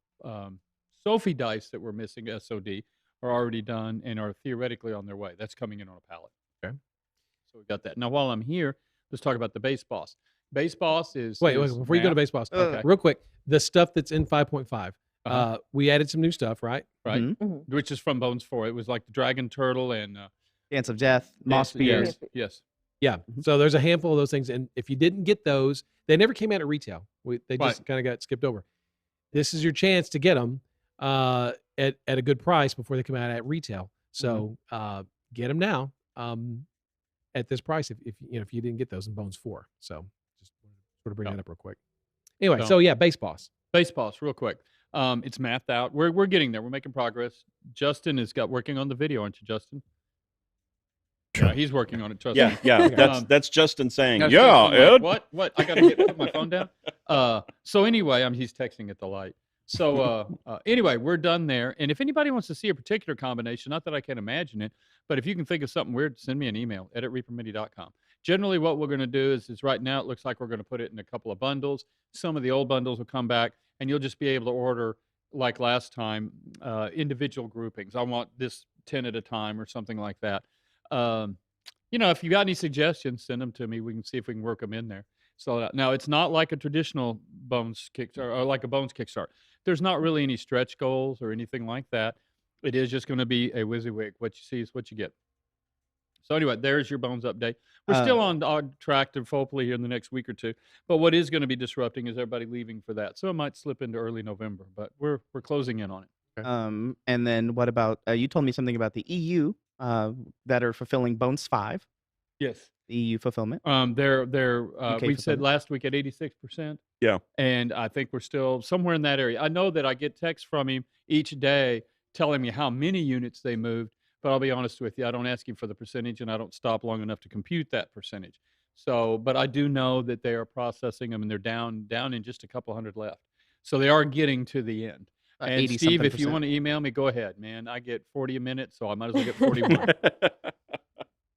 Sophie dice that we're missing SOD are already done and are theoretically on their way. That's coming in on a pallet. Okay. So we got that. Now, while I'm here, let's talk about the base boss. Base boss is Wait, is before you go to math, base boss, Okay. real quick, the stuff that's in 5.5, Uh-huh. we added some new stuff, right? right? Mhm. Which is from Bones 4. It was like the dragon turtle and Dance of Death, Moss yes, Spears. yes. Yeah. Mhm. So there's a handful of those things, and if you didn't get those, they never came out at retail. They Right. just kind of got skipped over. This is your chance to get them at a good price before they come out at retail. So get them now at this price if you didn't get those in Bones 4. So just sort of bring Yeah. that up real quick. Anyway, So- so yeah, base boss. Base boss, real quick. It's mathed out. We're getting there. We're making progress. Justin is working on the video, aren't you, Justin? Sure. Yeah, he's working on it. Trust Yeah, me. yeah. Um, That's Justin saying, That's yeah, Justin, like, Ed. what? I gotta put my phone down. So anyway, he's texting at the light. So anyway, we're done there. And if anybody wants to see a particular combination, not that I can imagine it, but if you can think of something weird, send me an email, ed@reapermedia.com. Generally, what we're going to do is right now it looks like we're going to put it in a couple of bundles. Some of the old bundles will come back, and you'll just be able to order, like last time, individual groupings. I want this 10 at a time or something like that. If you got any suggestions, send them to me. We can see if we can work them in there. So now it's not like a traditional Bones Kickstarter or like a Bones Kickstart. There's not really any stretch goals or anything like that. It is just going to be a WYSIWYG. What you see is what you get. So anyway, there's your Bones update. We're still on track to hopefully here in the next week or two. But what is going to be disrupting is everybody leaving for that. So it might slip into early November, but we're closing in on it. And then what about you told me something about the EU that are fulfilling Bones 5, Yes. the EU fulfillment. They're UK we said fulfillment. last week at 86%. Yeah. And I think we're still somewhere in that area. I know that I get texts from him each day telling me how many units they moved, but I'll be honest with you, I don't ask him for the percentage and I don't stop long enough to compute that percentage. So, but I do know that they are processing them and they're down in just a couple hundred left. So they are getting to the end. And 80 Steve, something if you percent. want to email me, go ahead, man. I get 40 a minute, so I might as well get 41.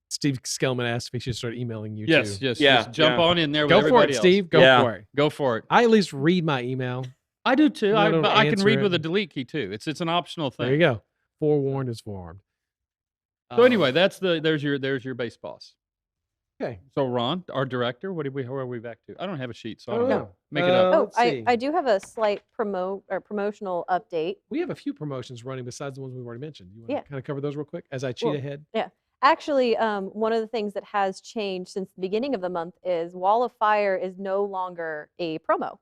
Steve Skellman asked if he should start emailing you Yes, too. yes, Yeah, just jump yeah. on in there with Go for everybody it, else. Steve. Go Yeah. for it. Go for it. I at least read my email. I do too. I don't But I can answer read it. with a delete key too. It's an optional thing. There you go. Forewarned is forearmed. So anyway, there's your base boss. Okay. So Ron, our director, where are we back to? I don't have a sheet, so I I don't don't know. know. Make it up. Oh, Let's see. I do have a slight promotional update. We have a few promotions running besides the ones we've already mentioned. You want to Yeah. kind of cover those real quick as I cheat Well, ahead? Yeah. Actually, one of the things that has changed since the beginning of the month is Wall of Fire is no longer a promo.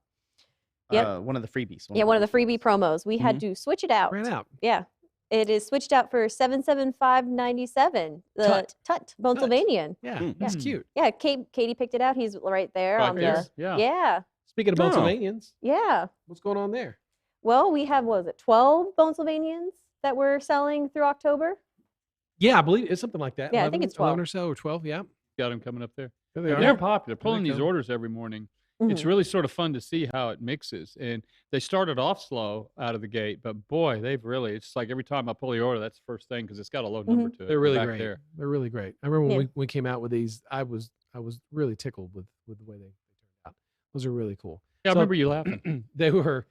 Yep. One of the freebies. Yeah, one of the freebie promos. We had to switch it out. Ran out. Yeah. It is switched out for $775.97. The Tut Pennsylvanian. Yeah, that's Mm. cute. Yeah, Katie picked it out. He's right there Right on there, the. yeah. Yeah. Speaking of Oh. Pennsylvanians, Yeah. what's going on there? Well, we have, what was it, 12 Pennsylvanians that we're selling through October? Yeah, I believe it's something like that. Yeah, I think it's 11 12. or so, or 12. Yeah. Got them coming up there. There they And are. they're popular. they Pulling these come. orders every morning. It's Mhm. really sort of fun to see how it mixes. And they started off slow out of the gate, but boy, it's like every time I pull the order, that's the first thing because it's got a low number to it. They're really back great. there. They're really great. I remember when Yeah. we came out with these, I was really tickled with the way they turned out. Those are really cool. Yeah, I So- remember you laughing. They were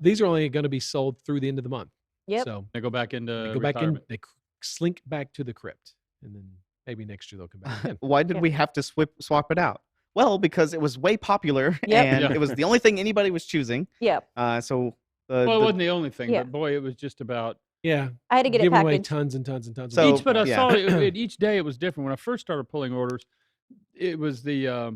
these are only going to be sold through the end of the month. Yep. So They go back into they go back in, retirement. they slink back to the crypt, and then maybe next year they'll come back in. Why did Yeah. we have to swap it out? Well, because it was way popular Yep. and Yeah. it was the only thing anybody was choosing. Yep. So Well, it wasn't the only thing, Yeah. but boy, it was just about Yeah, I had to get it giving away packaged. tons and tons and tons. So- of each. But I yeah. saw each day it was different. When I first started pulling orders, it was the I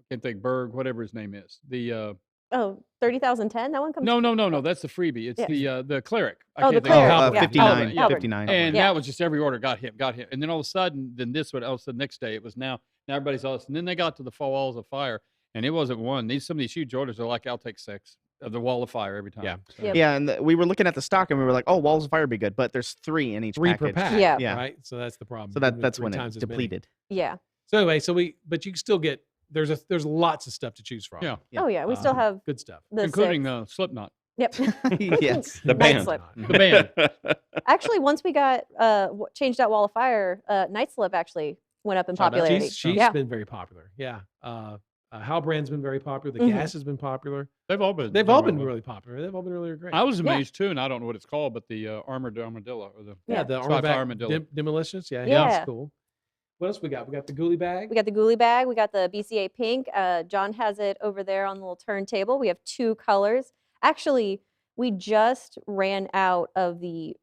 can't think Berg, whatever his name is. The Oh, 30,010? That one comes. no, that's the freebie. It's Yeah. the cleric. I Oh, can't the think of cleric. it. Halberd. Yeah. 59, Halberd, yeah. 59. And Yeah. that was just every order got him. And then all of a sudden, then this one, all of a sudden, next day, it was now everybody's all. And then they got to the Walls of Fire, and it wasn't one. Some of these huge orders are like, I'll take 6 of the Wall of Fire every time. Yeah. So- Yep. Yeah, and we were looking at the stock and we were like, oh, Walls of Fire would be good, but there's 3 in each 3 package. per pack. Yeah. Yeah. Right. So that's the problem. So Giving it that's 3 when times it as many. depleted. Yeah. So anyway, but you can still get there's lots of stuff to choose from. Yeah. Yeah. Oh, yeah. We still have good stuff. the including 6. Slipknot, Yep. Yes. The Night band. Slip. the band. Actually, once we got changed out Wall of Fire, Night Slip actually went up in Shot up. popularity. She's Yeah. been very popular. Yeah. Halbrand's been very popular. The Mhm. gas has been popular. They've all been. They've all doing been well. really popular. They've all been really great. I was Yeah. amazed too, and I don't know what it's called, but the armored armadillo or the yeah, the Sci-fi armorback armadillo. demolitions. Yeah, Yeah. that's cool. What else we got? We got the Ghoulie Bag. We got the Ghoulie Bag. We got the BCA Pink. John has it over there on the little turntable. We have 2 colors. Actually, we just ran out of the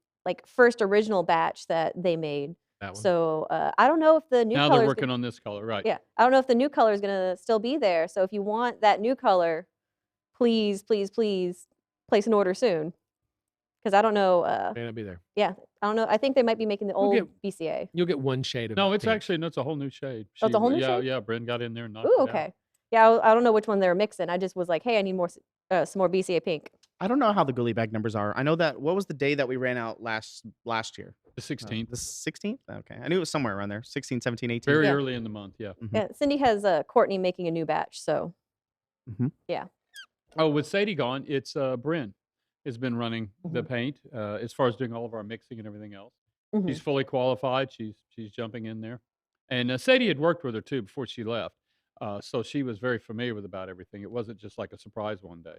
first original batch that they made. That one. So I don't know if the new Now color. they're working on this color, right? Yeah, I don't know if the new color is gonna still be there. So if you want that new color, please place an order soon. Because I don't know. May not be there. I don't know. I think they might be making the We'll old get- BCA. You'll get one shade of No, it's pink. actually no, it's a whole new shade. Oh, it's a whole new yeah, shade? Yeah, Bryn got in there and knocked Ooh, it out. okay. Yeah, I don't know which one they were mixing. I just was like, hey, I need more, some more BCA Pink. I don't know how the Ghoulie Bag numbers are. I know that what was the day that we ran out last year? The 16th, The 16th? Okay. I knew it was somewhere around there. 16, 17, 18. very Yeah. early in the month. Yeah. Mhm. Yeah, Cindy has Courtney making a new batch. So Oh, with Sadie gone, it's Bryn has been running the paint as far as doing all of our mixing and everything else. mhm. She's fully qualified. She's jumping in there, and Sadie had worked with her too before she left, so she was very familiar with about everything. It wasn't just like a surprise one day.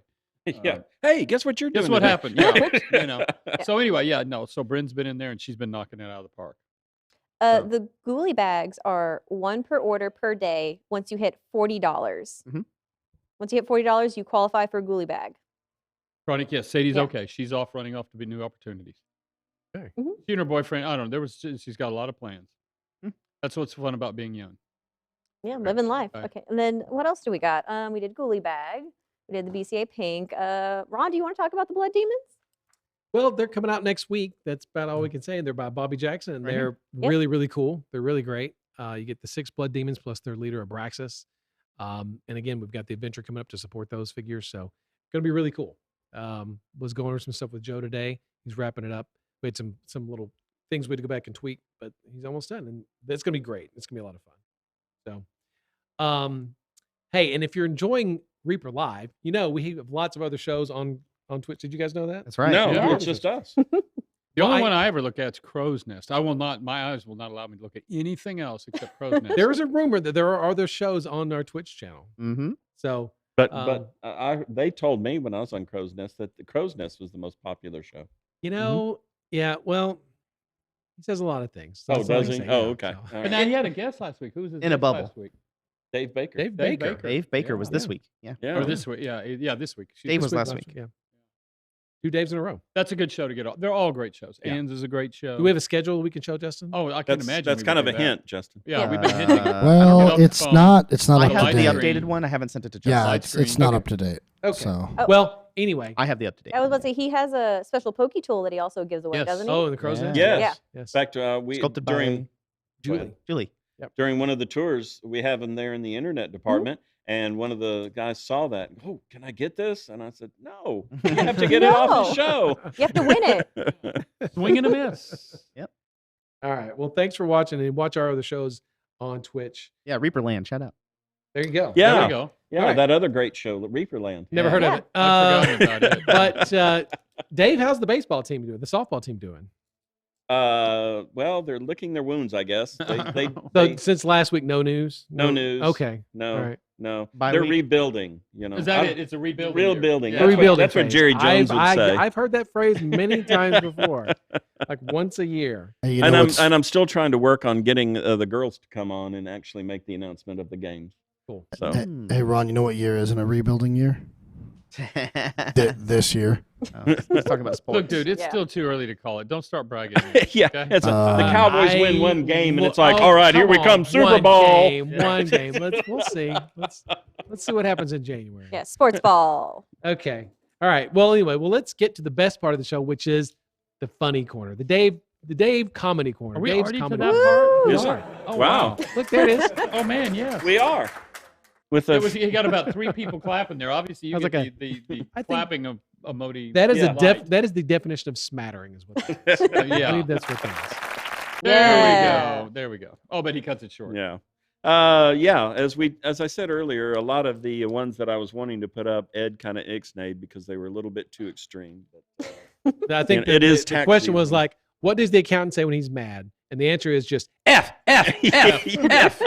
Yeah. Hey, guess what you're doing? Guess what today? happened? Yeah, whoops, you know. So anyway, yeah, no. So Bryn's been in there and she's been knocking it out of the park. So- The Ghoulie Bags are 1 per order per day once you hit $40. Mhm. Once you hit $40, you qualify for a Ghoulie Bag. Chronic, yes. Sadie's Yeah. okay. She's off running off to be new opportunities. Okay. Mhm. She and her boyfriend, I don't know. She's got a lot of plans. Mm. That's what's fun about being young. Yeah, living life. Right. Okay. And then what else do we got? We did Ghoulie Bag. We did the BCA Pink. Ron, do you want to talk about the Blood Demons? Well, they're coming out next week. That's about all we can say. They're by Bobby Jackson, and Right here. they're Yep. really, really cool. They're really great. You get the 6 Blood Demons plus their leader Abraxas. And again, we've got the adventure coming up to support those figures. So going to be really cool. Was going over some stuff with Joe today. He's wrapping it up. We had some little things we had to go back and tweak, but he's almost done, and that's going to be great. It's going to be a lot of fun. So, hey, and if you're enjoying Reaper Live, we have lots of other shows on Twitch. Did you guys know that? That's right. No, Yeah. it's just us. The only Well, one I ever look at is Crow's Nest. My eyes will not allow me to look at anything else except Crow's Nest. There is a rumor that there are other shows on our Twitch channel. Mm-hmm. So But they told me when I was on Crow's Nest that the Crow's Nest was the most popular show. yeah, well, He says a lot of things. Oh, That's all I does can he? say, Oh, yeah, okay. so. All But right. now he had a guest last week. Who was his In a guest bubble. last week? Dave Baker. Dave Dave Baker. Baker. Dave Baker was this Yeah. week. Yeah. Yeah. Or this week. Yeah, this week. Dave This was week, last week. Yeah. 2 Daves in a row. That's a good show to get off. They're all great shows. Yeah. Ann's is a great show. Do we have a schedule we can show, Justin? Oh, I can That's imagine. that's we kind would of a do that. hint, Justin. Yeah, we've been hinting. Uh, Well, Get off the it's phone. not I up to have the date. updated one. I haven't sent it to Justin. Yeah, Slide it's screen. not Okay. up to date. Okay. So Oh. Well, anyway. I have the update. I was about to say he has a special pokey tool that he also gives away, Yes. doesn't he? Oh, and the crow's Yeah. nest? Yes. Yeah. Yes. In fact, we Sculpted during by Julie. Julie. during one of the tours, we have them there in the internet department, and one of the guys saw that. Oh, can I get this? And I said, no, you have to get it off the No. show. You have to win it. Swing and a miss. All right. Well, thanks for watching, and watch our other shows on Twitch. Yeah, Reaper Land. Shout out. There you go. Yeah. There we go. Yeah, All right. that other great show, Reaperland. Never heard Yeah. of it. I'd forgotten about it. But Dave, how's the baseball team doing? The softball team doing? Well, they're licking their wounds, I guess. They So since last week, no news. no news. Okay. No, All right. no. Bye They're week? rebuilding. You know, Is that I'm- it? It's a rebuilding. Real year. building. Yeah. That's what- Rebuilding that's what phase. Jerry Jones would say. I've heard that phrase many times before, like once a year. hey, you And know I'm what's- and I'm still trying to work on getting the girls to come on and actually make the announcement of the games. Cool. So hey, hey, Ron, you know what year isn't a rebuilding year? This year. Oh, let's talk about sports. Look, dude, it's Yeah. still too early to call it. Don't start bragging. yet, yeah, okay? it's the Uh, Cowboys win one game, and it's like, Oh, all right, here we on. come, Super One Bowl. Game, one game. We'll see. Let's see what happens in January. Yeah, sports ball. Okay. All right. Well, anyway, let's get to the best part of the show, which is the funny corner, the Dave comedy corner. Are we Dave's already to comedy that corner. part? We Yes, are. sir. Oh, Wow. Look, there it is. Oh, man, yeah. We are with It a was, he got about 3 people clapping there. Obviously, you I was get like the I think clapping of emoji. That is Yeah. that is the definition of smattering, is what that is. I Yeah. believe that's what that There Yeah. we go. There we go. Oh, but he cuts it short. yeah. Yeah, as I said earlier, a lot of the ones that I was wanting to put up, Ed kind of ixnayed because they were a little bit too extreme. But, is. I think And it is the tax question was season. like, what does the accountant say when he's mad? And the answer is just F, F, F, F.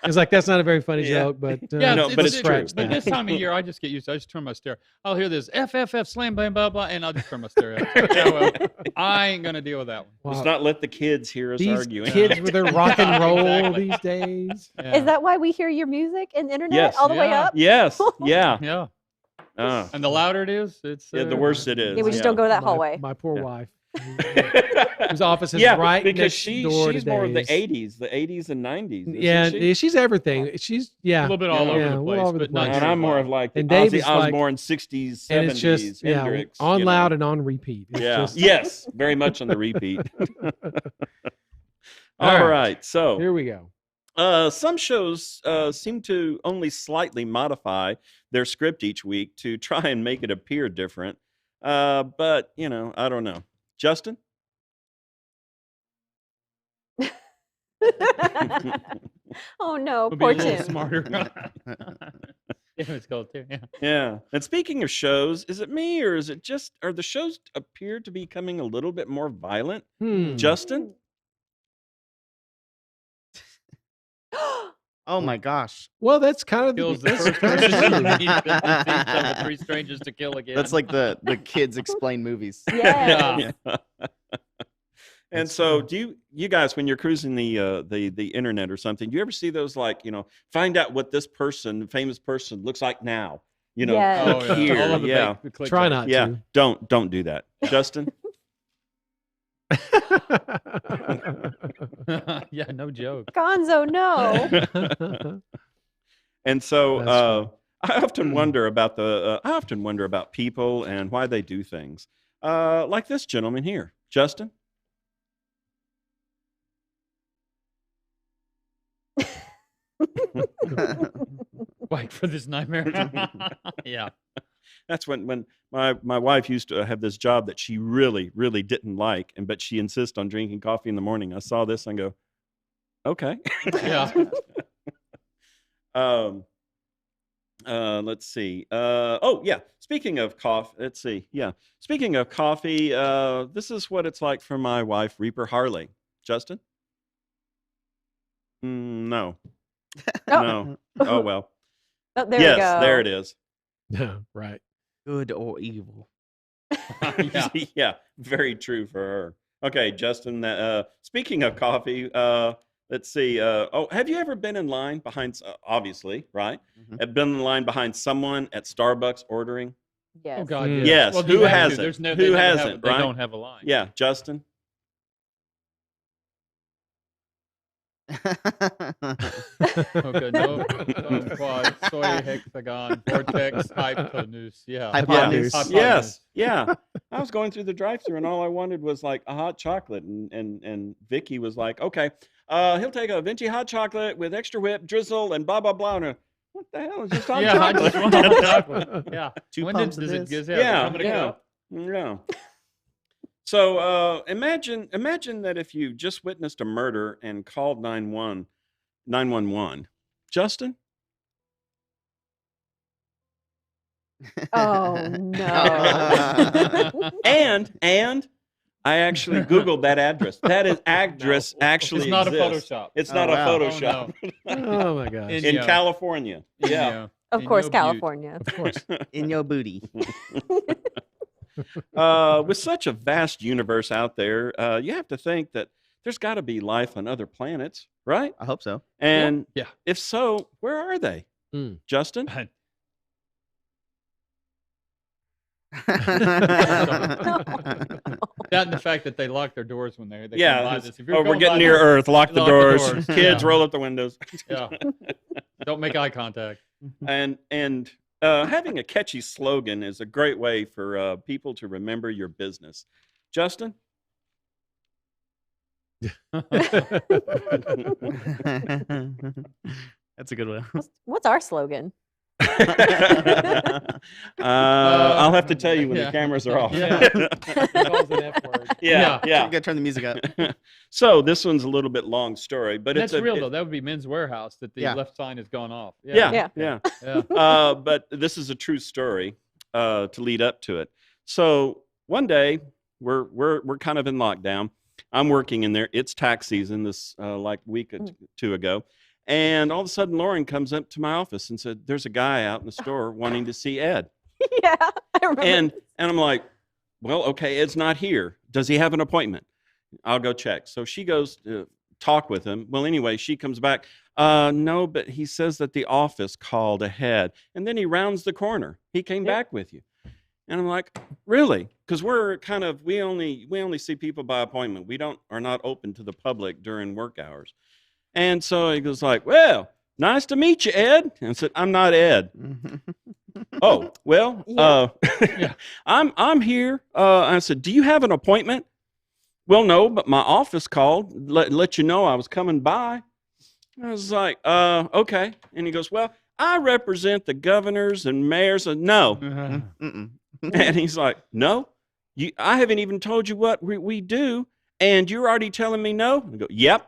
It's like, that's not a very funny Yeah. joke, but Yeah, No, but it's true. But this time of year, I just get used to it. I just turn my stereo. I'll hear this F, F, F, slam, blam, blah, blah, and I'll just turn my stereo. Yeah, well, I ain't going to deal with that one. let's not let the kids hear us These arguing. kids with their rock and roll Exactly. these days. Yeah. Is that why we hear your music and internet Yes. all the way Yeah. up? Yes, yeah. Yeah. Uh, And the louder it is, it's yeah, the worse it is. Yeah, we just don't go to that hallway. My poor Yeah. wife, whose office is Yeah, right because next door she's to more of the Dave's. the 80s and 90s. isn't Yeah, she? she's everything. She's a little bit all Yeah. over Yeah, the a place, little over the but not place. And I'm more of like the And Dave Ozzy is like- Osbourne 60s, 70s, and it's just Hendrix. on you know. loud and on repeat. It's Yeah. just- Yes, very much on the repeat. All All right. right. So Here we go. some shows seem to only slightly modify their script each week to try and make it appear different. But, I don't know. Justin? Oh no, We'll be poor a little Tim. smarter. Yeah, it's called too. Yeah. Yeah. And speaking of shows, is it me or are the shows appear to be becoming a little bit more violent? Justin? Oh my gosh. Well, that's kind of Kills the that's first kind person of you true. meet that he thinks of the 3 strangers to kill again. That's like the kids explain movies. Yeah. Yeah. And That's so, true. do you guys, when you're cruising the internet or something, do you ever see those find out what this famous person looks like now? Yes. Oh, Click yeah. here, All of the yeah, the click Try button. not yeah. to. Don't do that, Justin. Yeah, no joke. Gonzo, no. And so, That's funny. I often wonder about people and why they do things. Like this gentleman here, Justin. Wait for this nightmare. Yeah. That's when my wife used to have this job that she really, really didn't like, but she insists on drinking coffee in the morning. I saw this and go, okay. Yeah. Let's see. Oh yeah. Speaking of coffee, let's see. Yeah. Speaking of coffee, this is what it's like for my wife, Reaper Harley. Justin? No. Oh. No. Oh well. Oh, there yes, we go. there it is. Right. Good or evil. Yeah. Yeah, very true for her. Okay, Justin. Speaking of coffee, let's see. Have you ever been in line behind? Obviously, right? Mhm. Have been in line behind someone at Starbucks ordering? Yes. Oh God, Mm. yes. Yes. Well, Who you have to. hasn't? There's no. Who They never have- hasn't, They right? don't have a line. Yeah, Justin. Okay. No. Quad. Soy hexagon. Vortex. Hypotenuse. Yeah. Hypotenuse. Yes, Hypotenuse. yes, yeah. I was going through the drive-through, and all I wanted was like a hot chocolate, and Vicky was like, "Okay, he'll take a venti hot chocolate with extra whip, drizzle, and blah blah blah." And what the hell is just hot Yeah. I chocolate? just want hot chocolate. Yeah. Two When pumps does of it this. get? Yeah, Come in a yeah. cup? Yeah. So imagine that if you just witnessed a murder and called 911, Justin. Oh no. And I actually Googled that address. That is address actually It's not exists. a Photoshop. It's Oh, not wow. a Photoshop. Oh my gosh. In- In Yeah. California. Yeah. Of In course, your butte. California. Of course. In your booty. With such a vast universe out there, you have to think that there's got to be life on other planets, right? I hope so. And Yeah. if so, where are they? Mm. Justin? That and the fact that they lock their doors when they Yeah. come by it's- this. If you're Oh, we're going getting by near this- Earth. Lock the lock the doors. doors. Kids, Yeah. roll up the windows. Yeah. Don't make eye contact. And having a catchy slogan is a great way for people to remember your business. Justin? That's a good one. What's our slogan? I'll have to tell you when Yeah. the cameras are off. Yeah. Calls an F word. yeah. You yeah. gotta turn the music up. So this one's a little bit long story, but That's it's real though. That would be Men's Warehouse that the Yeah. left sign has gone off. Yeah, Yeah. yeah. Yeah. But this is a true story to lead up to it. So one day we're kind of in lockdown. I'm working in there. It's tax season. This like week or two ago, and all of a sudden Lauren comes up to my office and said, "There's a guy out in the store wanting to see Ed." Yeah, I remember. And I'm like, "Well, okay, Ed's not here. Does he have an appointment? I'll go check." So she goes to talk with him. Well, anyway, she comes back. No, but he says that the office called ahead, and then he rounds the corner. He came back with you. And I'm like, really? Because we're kind of we only see people by appointment. We are not open to the public during work hours. And so he goes like, "Well, nice to meet you, Ed." And I said, "I'm not Ed." "Oh, well, Yeah. I'm here." I said, "Do you have an appointment?" "Well, no, but my office called, let you know I was coming by." I was like, okay. And he goes, "Well, I represent the governors and mayors." No. Mm-mm. And he's like, "No, I haven't even told you what we do, and you're already telling me no?" I go, "Yep."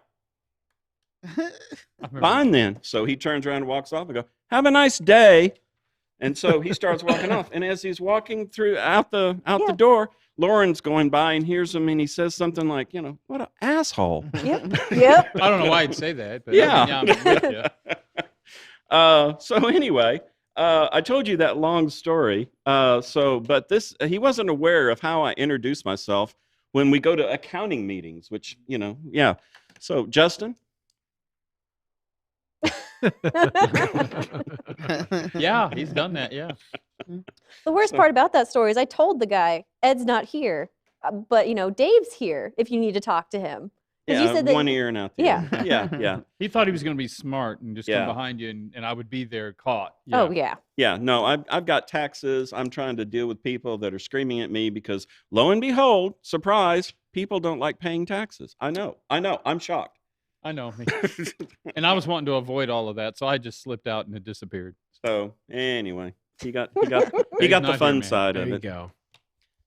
"Fine then." So he turns around and walks off. I go, "Have a nice day." And so he starts walking off. And as he's walking through out the door, Lauren's going by and hears him, and he says something like, "What an asshole." Yep. I don't know why I'd say that, but Yeah. I mean, I'm with you. So anyway, I told you that long story. But he wasn't aware of how I introduce myself when we go to accounting meetings, which, yeah. So Justin? Yeah, he's done that. Yeah. The worst part about that story is I told the guy, Ed's not here, but Dave's here if you need to talk to him. 'Cause you Yeah, said that one ear and out the Yeah. other. Yeah. He thought he was going to be smart and just Yeah. come behind you, and I would be there caught. Oh yeah. Yeah, no, I've got taxes. I'm trying to deal with people that are screaming at me because, lo and behold, surprise, people don't like paying taxes. I know. I'm shocked. I know. And I was wanting to avoid all of that, so I just slipped out and it disappeared. So anyway, he got He's the not fun here, man. side There of you it. go.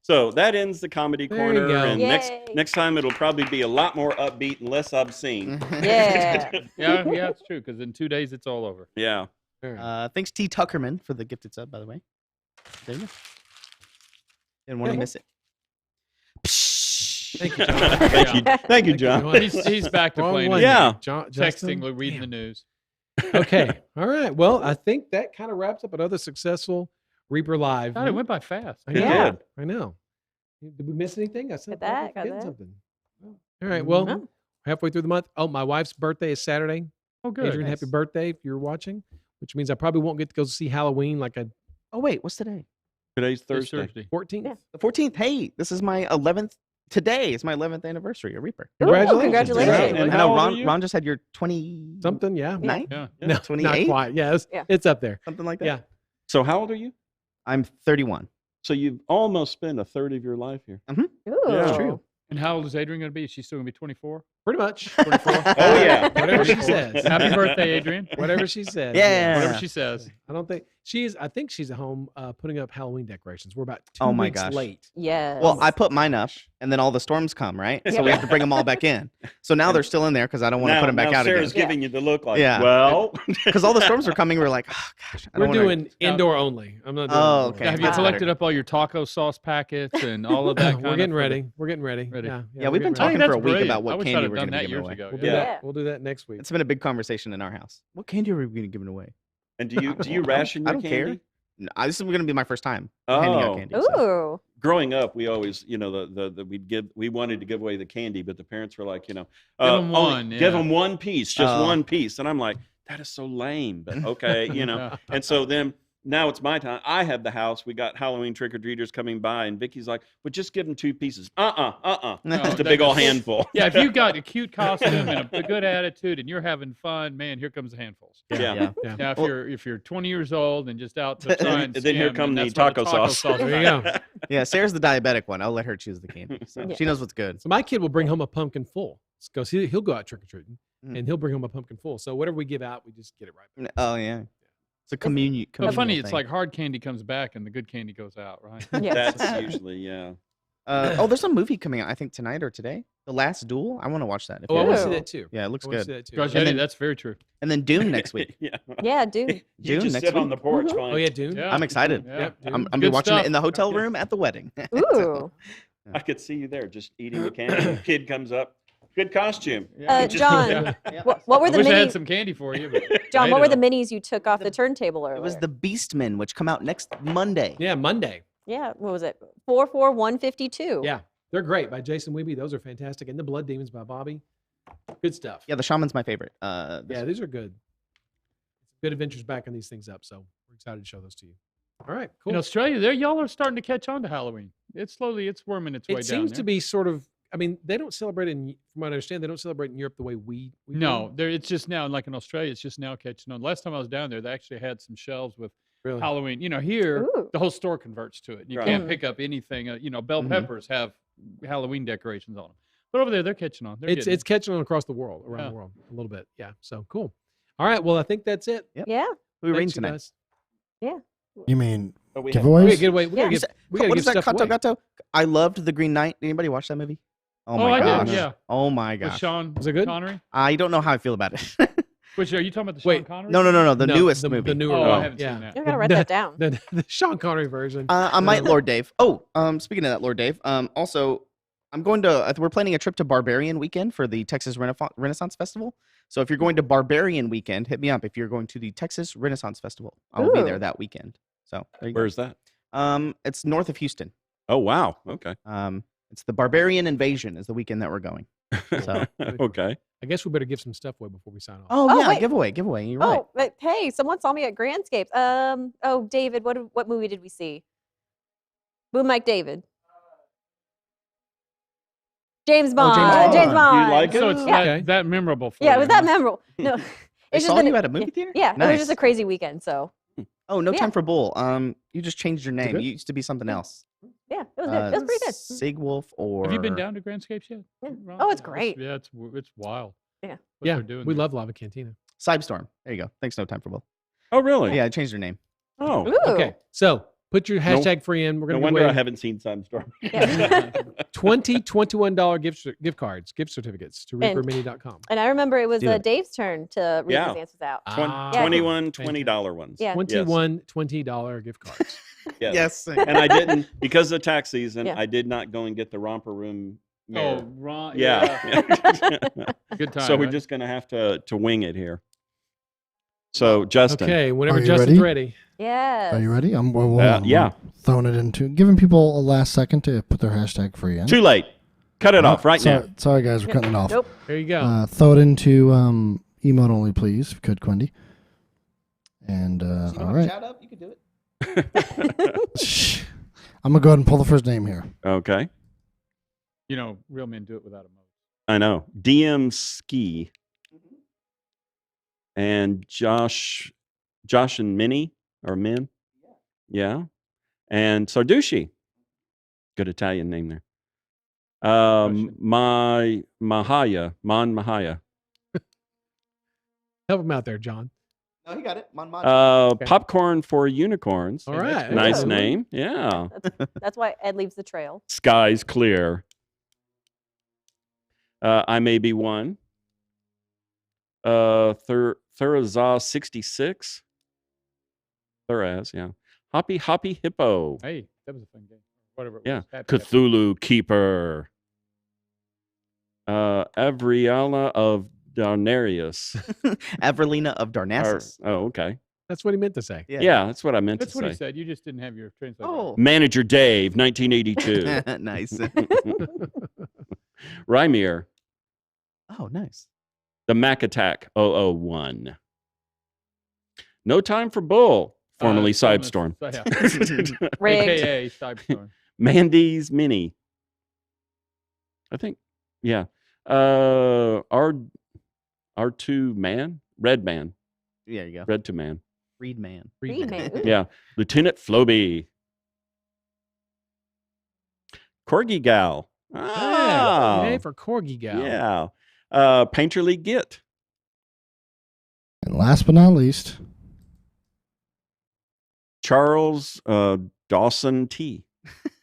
So that ends the comedy There you corner, go. and Yay. next time it'll probably be a lot more upbeat and less obscene. Yeah. Yeah, it's true, because in 2 days it's all over. Yeah. All right. Thanks T Tuckerman for the gifted sub, by the way. There you go. Didn't want to miss it. Thank you, John. Thank you, John. He's back to Wrong playing, one. Yeah. Justin? texting, reading the news. Okay. All right. Well, I think that kind of wraps up another successful Reaper Live. God, it went by fast. I It know. did. I know. Did we miss anything? I said Got that, I got forget that. something. All right. Well, Oh. halfway through the month. Oh, my wife's birthday is Saturday. Oh, good. Adrian, happy birthday if you're watching, which means I probably won't get to go see Halloween like a Oh wait, what's today? Today's This Thursday. 14th. Yeah. The 14th. Hey, this is my 11th. Today is my 11th anniversary of Reaper. Ooh, Congratulations. congratulations. And I how know old are Ron. you? Ron just had your 20 Something, yeah. Nine? Yeah. No, not 28? quite. Yeah, Yeah. it's up there. something like that. Yeah. So how old are you? I'm 31. So you've almost spent a third of your life here. Ooh. Yeah. True. And how old is Adrian going to be? Is she still going to be 24? Pretty much. 24? Oh, yeah. Whatever she says. Happy birthday, Adrian. Whatever she says. Yeah. Whatever she says. I don't think I think she's at home putting up Halloween decorations. We're about 2 Oh my weeks gosh. late. Yes. Well, I put mine up, and then all the storms come, right? So we have to bring them all back in. So now they're still in there because I don't want to put them back out Sarah's again. giving you the look like, Yeah. well, Because all the storms are coming. We're like, oh gosh, I We're don't wanna- doing indoor only. I'm not doing Oh, outdoor. okay. Now, have you That's collected better. up all your taco sauce packets and all of that kind We're getting of ready. We're getting ready. Ready. Yeah, Yeah, we're we've been getting talking ready. for a week about what I wish candy I'd have we're done gonna that be years giving away. ago. We'll do Yeah. that. We'll do that next week. It's been a big conversation in our house. What candy are we going to give away? and do you ration I your don't care. candy? No, this is going to be my first time handing out Oh. candy. so. Ooh. Growing up, we always, we wanted to give away the candy, but the parents were like, Give 'em one, give yeah. them one piece, just Oh. one piece, and I'm like, that is so lame, but okay, Yeah. And so then now it's my time. I have the house. We got Halloween trick or treaters coming by, and Vicky's like, "But just give them 2 pieces." No, Just a they big old just- handful. Yeah, if you've got a cute costume and a good attitude and you're having fun, man, here comes the handfuls. Yeah. Now, if Well- you're 20 years old and just out to try and And then here scam, come and the that's why taco sauce. There you go. Yeah, Sarah's the diabetic one. I'll let her choose the candy. So Yeah. she knows what's good. So my kid will bring home a pumpkin full. Because he'll go out trick or treating, Mm. and he'll bring home a pumpkin full. So whatever we give out, we just get it right back. Oh yeah, it's a communion. But funny, communal it's thing. like hard candy comes back and the good candy goes out, right? Yeah. That's usually, yeah. There's a movie coming out. I think tonight or today. The Last Duel. I want to watch that. if Oh, I you want to haven't. see Ooh. that too. Yeah, it looks I wanna good. see that too. Gosh, And Eddie, then- that's very true. And then Dune next week. Yeah. Yeah, dude. You Dune just next sit on week? the porch. Mhm. going, Oh yeah, Dune. Yeah. I'm excited. Yeah. Yep, Dune. I'm Good be watching stuff. it in the hotel room at the wedding. Ooh. I could see you there just eating the candy. Kid comes up. Good costume. Just- John, Yeah. what were I the wish I had minis? some candy for you. But John, I what were the don't. minis you took off the turntable earlier? It was the Beastmen, which come out next Monday. Yeah, Monday. Yeah, what was it? 44152. Yeah, they're great by Jason Weeby. Those are fantastic. And the Blood Demons by Bobby. Good stuff. Yeah, the Shaman's my favorite. Yeah, these are good. Good adventures backing these things up. So we're excited to show those to you. All right, cool. In Australia, there y'all are starting to catch on to Halloween. It's worming its way down. It seems there. to be sort of. I mean, they don't celebrate from what I understand, they don't celebrate in Europe the way we No, do. it's just now, like in Australia, it's just now catching on. Last time I was down there, they actually had some shelves with Really. Halloween. Here, Ooh. the whole store converts to it. You Right. can't pick up anything. Bell Mhm. peppers have Halloween decorations on them. But over there, they're catching on. They're It's getting catching on across the world, around Yeah. the world a little bit. Yeah. So cool. All right. Well, I think that's it. Yeah. Who are we reading Thanks, you tonight? guys. You mean But we have- We giveaways? gotta get away. We gotta Yeah. give. We gotta What give is that? stuff Gato away. Gato? I loved The Green Knight. Anybody watch that movie? Oh Oh, my I gosh. did. Yeah. Oh my with gosh. Sean Was it good? Connery. I don't know how I feel about it. Which are you talking about? The Wait, Sean Connery? no. The No, newest the, movie. The newer Oh, one. I haven't yeah. seen that. You gotta write that down. The Sean Connery version. I might Lord Dave. Oh, speaking of that, Lord Dave. Also, I'm going to. We're planning a trip to Barbarian Weekend for the Texas Renaissance Festival. So if you're going to Barbarian Weekend, hit me up. If you're going to the Texas Renaissance Festival, I'll be there Ooh. that weekend. So there you go. Where's that? It's north of Houston. Oh, wow. Okay. It's the Barbarian Invasion is the weekend that we're going. So. Okay. I guess we better give some stuff away before we sign off. Oh, Oh, yeah, wait. giveaway. You're right. Oh, but hey, someone saw me at Grandscapes. Oh, David, what movie did we see? Boom Mike David. James Bond. Bond. James Do you Bond. like it? So it's Yeah. that memorable for Yeah, it you, was that huh? memorable. No, They it's just saw been you at a movie theater? Yeah, it was just Nice. a crazy weekend. So Oh, no Yeah. time for bull. You just changed your name. good? You used to be something else. yeah, it was good. It was pretty good. Sigwolf or Have you been down to Grandscapes yet? Yeah. Ron? Oh, it's great. Yeah, it's wild. Yeah. What Yeah, they're doing we there. love Lava Cantina. Cybestorm. There you go. Thanks, no time for bull. Oh, really? Yeah, I changed your name. Oh. Ooh. Okay, so put your hashtag free in. We're No gonna wonder give I away haven't seen Sunstorm. Yeah. $21 gift cards, gift certificates to And- reapermini.com. And I remember it was Do it. Dave's turn to read Yeah. his answers out. Ah, 21 fantastic. $20 ones. Yeah. 21 $20 gift cards. Yes. And I didn't, because of tax season, Yeah. I did not go and get the romper room mirror. Oh, Ron. Yeah. Good time. So we're right? just going to have to wing it here. So, Justin. Okay, whenever Are you Justin's ready. Yes. Are you ready? I'm Yeah. throwing it into giving people a last second to put their hashtag free in. Too late. Cut it off right now. Sorry, guys, we're cutting it off. Nope. There you go. Throw it into emote only, please, if you could, Quindy. And all right. Shout out, you can do it. Shh. I'm gonna go ahead and pull the first name here. Okay. You know, real men do it without a motive. I know. DM Ski and Josh and Minnie or Min. Yeah. And Sarducci. Good Italian name there. Mon Mahaya. Help him out there, John. No, he got it. Okay. Popcorn for Unicorns. All right. Nice Ooh. name. Yeah. That's why Ed leaves the trail. Sky's clear. I may be one. Thurazah 66. Thuraz, yeah. Hoppy Hippo. Hey, that was a fun game. Whatever it Yeah. was. Happy. Cthulhu Keeper. Avriala of Darnarius. Avrelina of Darnassus. Oh, okay. That's what he meant to say. Yeah, that's what I meant That's to what say. he said. You just didn't have your translator. Oh. Manager Dave, 1982. Nice. Rymir, Oh, nice. the Mac Attack 001. No Time for Bull, formerly Sidestorm. Yeah. Rigged. AKA Sidestorm. Mandy's Mini. I think, yeah. R2 Man, Red Man, There you go. Red to Man. Reed man. Reed man. Ooh. Yeah. Lieutenant Floby. Corgi Gal. Yeah. Oh, Yay for Corgi Gal. yeah. Painterly Git. And last but not least, Charles Dawson T.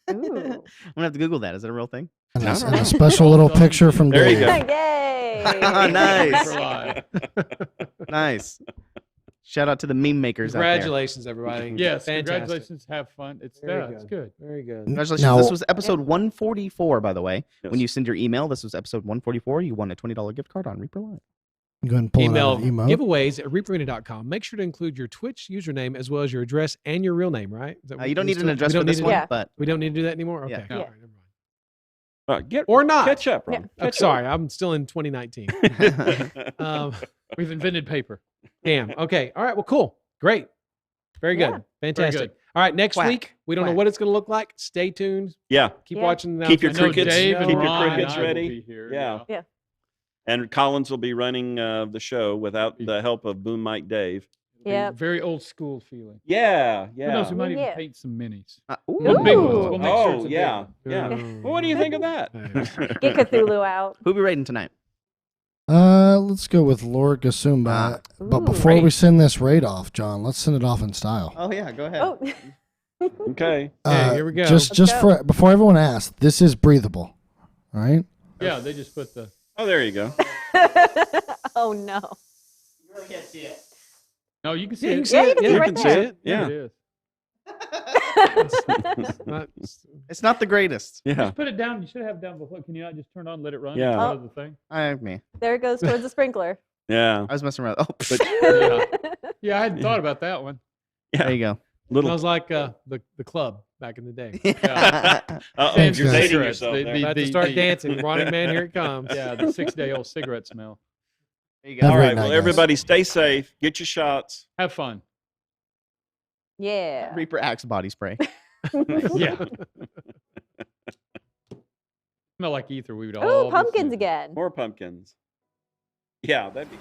Ooh. I'm gonna have to Google that. Is that a real thing? and, No, a, no, and no. a special little picture from There you Dave. go. Yay! Nice. For live. Nice. Shout out to the meme makers out there. Congratulations, everybody. Yes, Fantastic. congratulations. Have fun. It's Very good. Very good. Congratulations. Now- This was episode 144, by the way. Yes. When you send your email, this was episode 144. You won a $20 gift card on Reaper Live. Go ahead and pull Email it out of emote. giveaways at reaperarena.com. Make sure to include your Twitch username as well as your address and your real name, right? Is that You don't we need an still- address we for don't this need one, to- Yeah. but We don't need to do that anymore? Yeah. Okay. Yeah. All right, never mind. Or not. Catch up, Ron. Yeah. I'm Catch sorry. I'm still in 2019. We've invented paper. Damn. Okay. All right. Well, cool. Great. Very good. Yeah. Fantastic. Good. All right. Next Quack. week, we don't know Quack. what it's going to look like. Stay tuned. Yeah. Keep Yeah. watching. The Keep your I know crickets- Dave and keep your Ron crickets and I will ready. be here, Yeah. Yeah. And Collins will be running the show without the help of Boom Mike Dave. Yep. Very old school feeling. Yeah, Who knows? We yeah. might even Yeah. paint some minis. ooh. The big ones. Ooh. We'll make sure Oh, it's a big yeah, one. yeah. Oh. Well, what do you think of that? Get Cthulhu out. Who be rating tonight? Let's go with Lord Gasumba. But Ooh. before we send this raid off, John, let's send it off in style. Oh yeah, go ahead. Oh. Okay. Okay, here we go. Just Let's go. for before everyone asks, this is breathable, all right? Yeah, they just put the. Oh, there you go. Oh no. No, you can see Yeah, you it. can see Yeah, you it. can see Yeah, it right can see there. it. There Yeah. it is. Not- It's not the greatest. Yeah. Just put it down. You should have it down before. Can you not just turn it on, let it run? Yeah. Out of the thing. Me. There it goes towards the sprinkler. Yeah. I was messing around. Oh, Yeah. Yeah, I hadn't thought about that one. there you go. Little. Smells like the club back in the day. Uh-oh, Thanks, you're guys. dating Cigarettes. yourself there. About to start dancing. Running Man, here it comes. Yeah, the 6-day-old cigarette smell. There you go. Have All a right. great night, Well, guys. everybody stay safe. Get your shots. Have fun. Yeah. Reaper Axe body spray. Yeah. Smell like ether. We would all. Oh, be pumpkins sniffing. again. More pumpkins. Yeah, that'd be.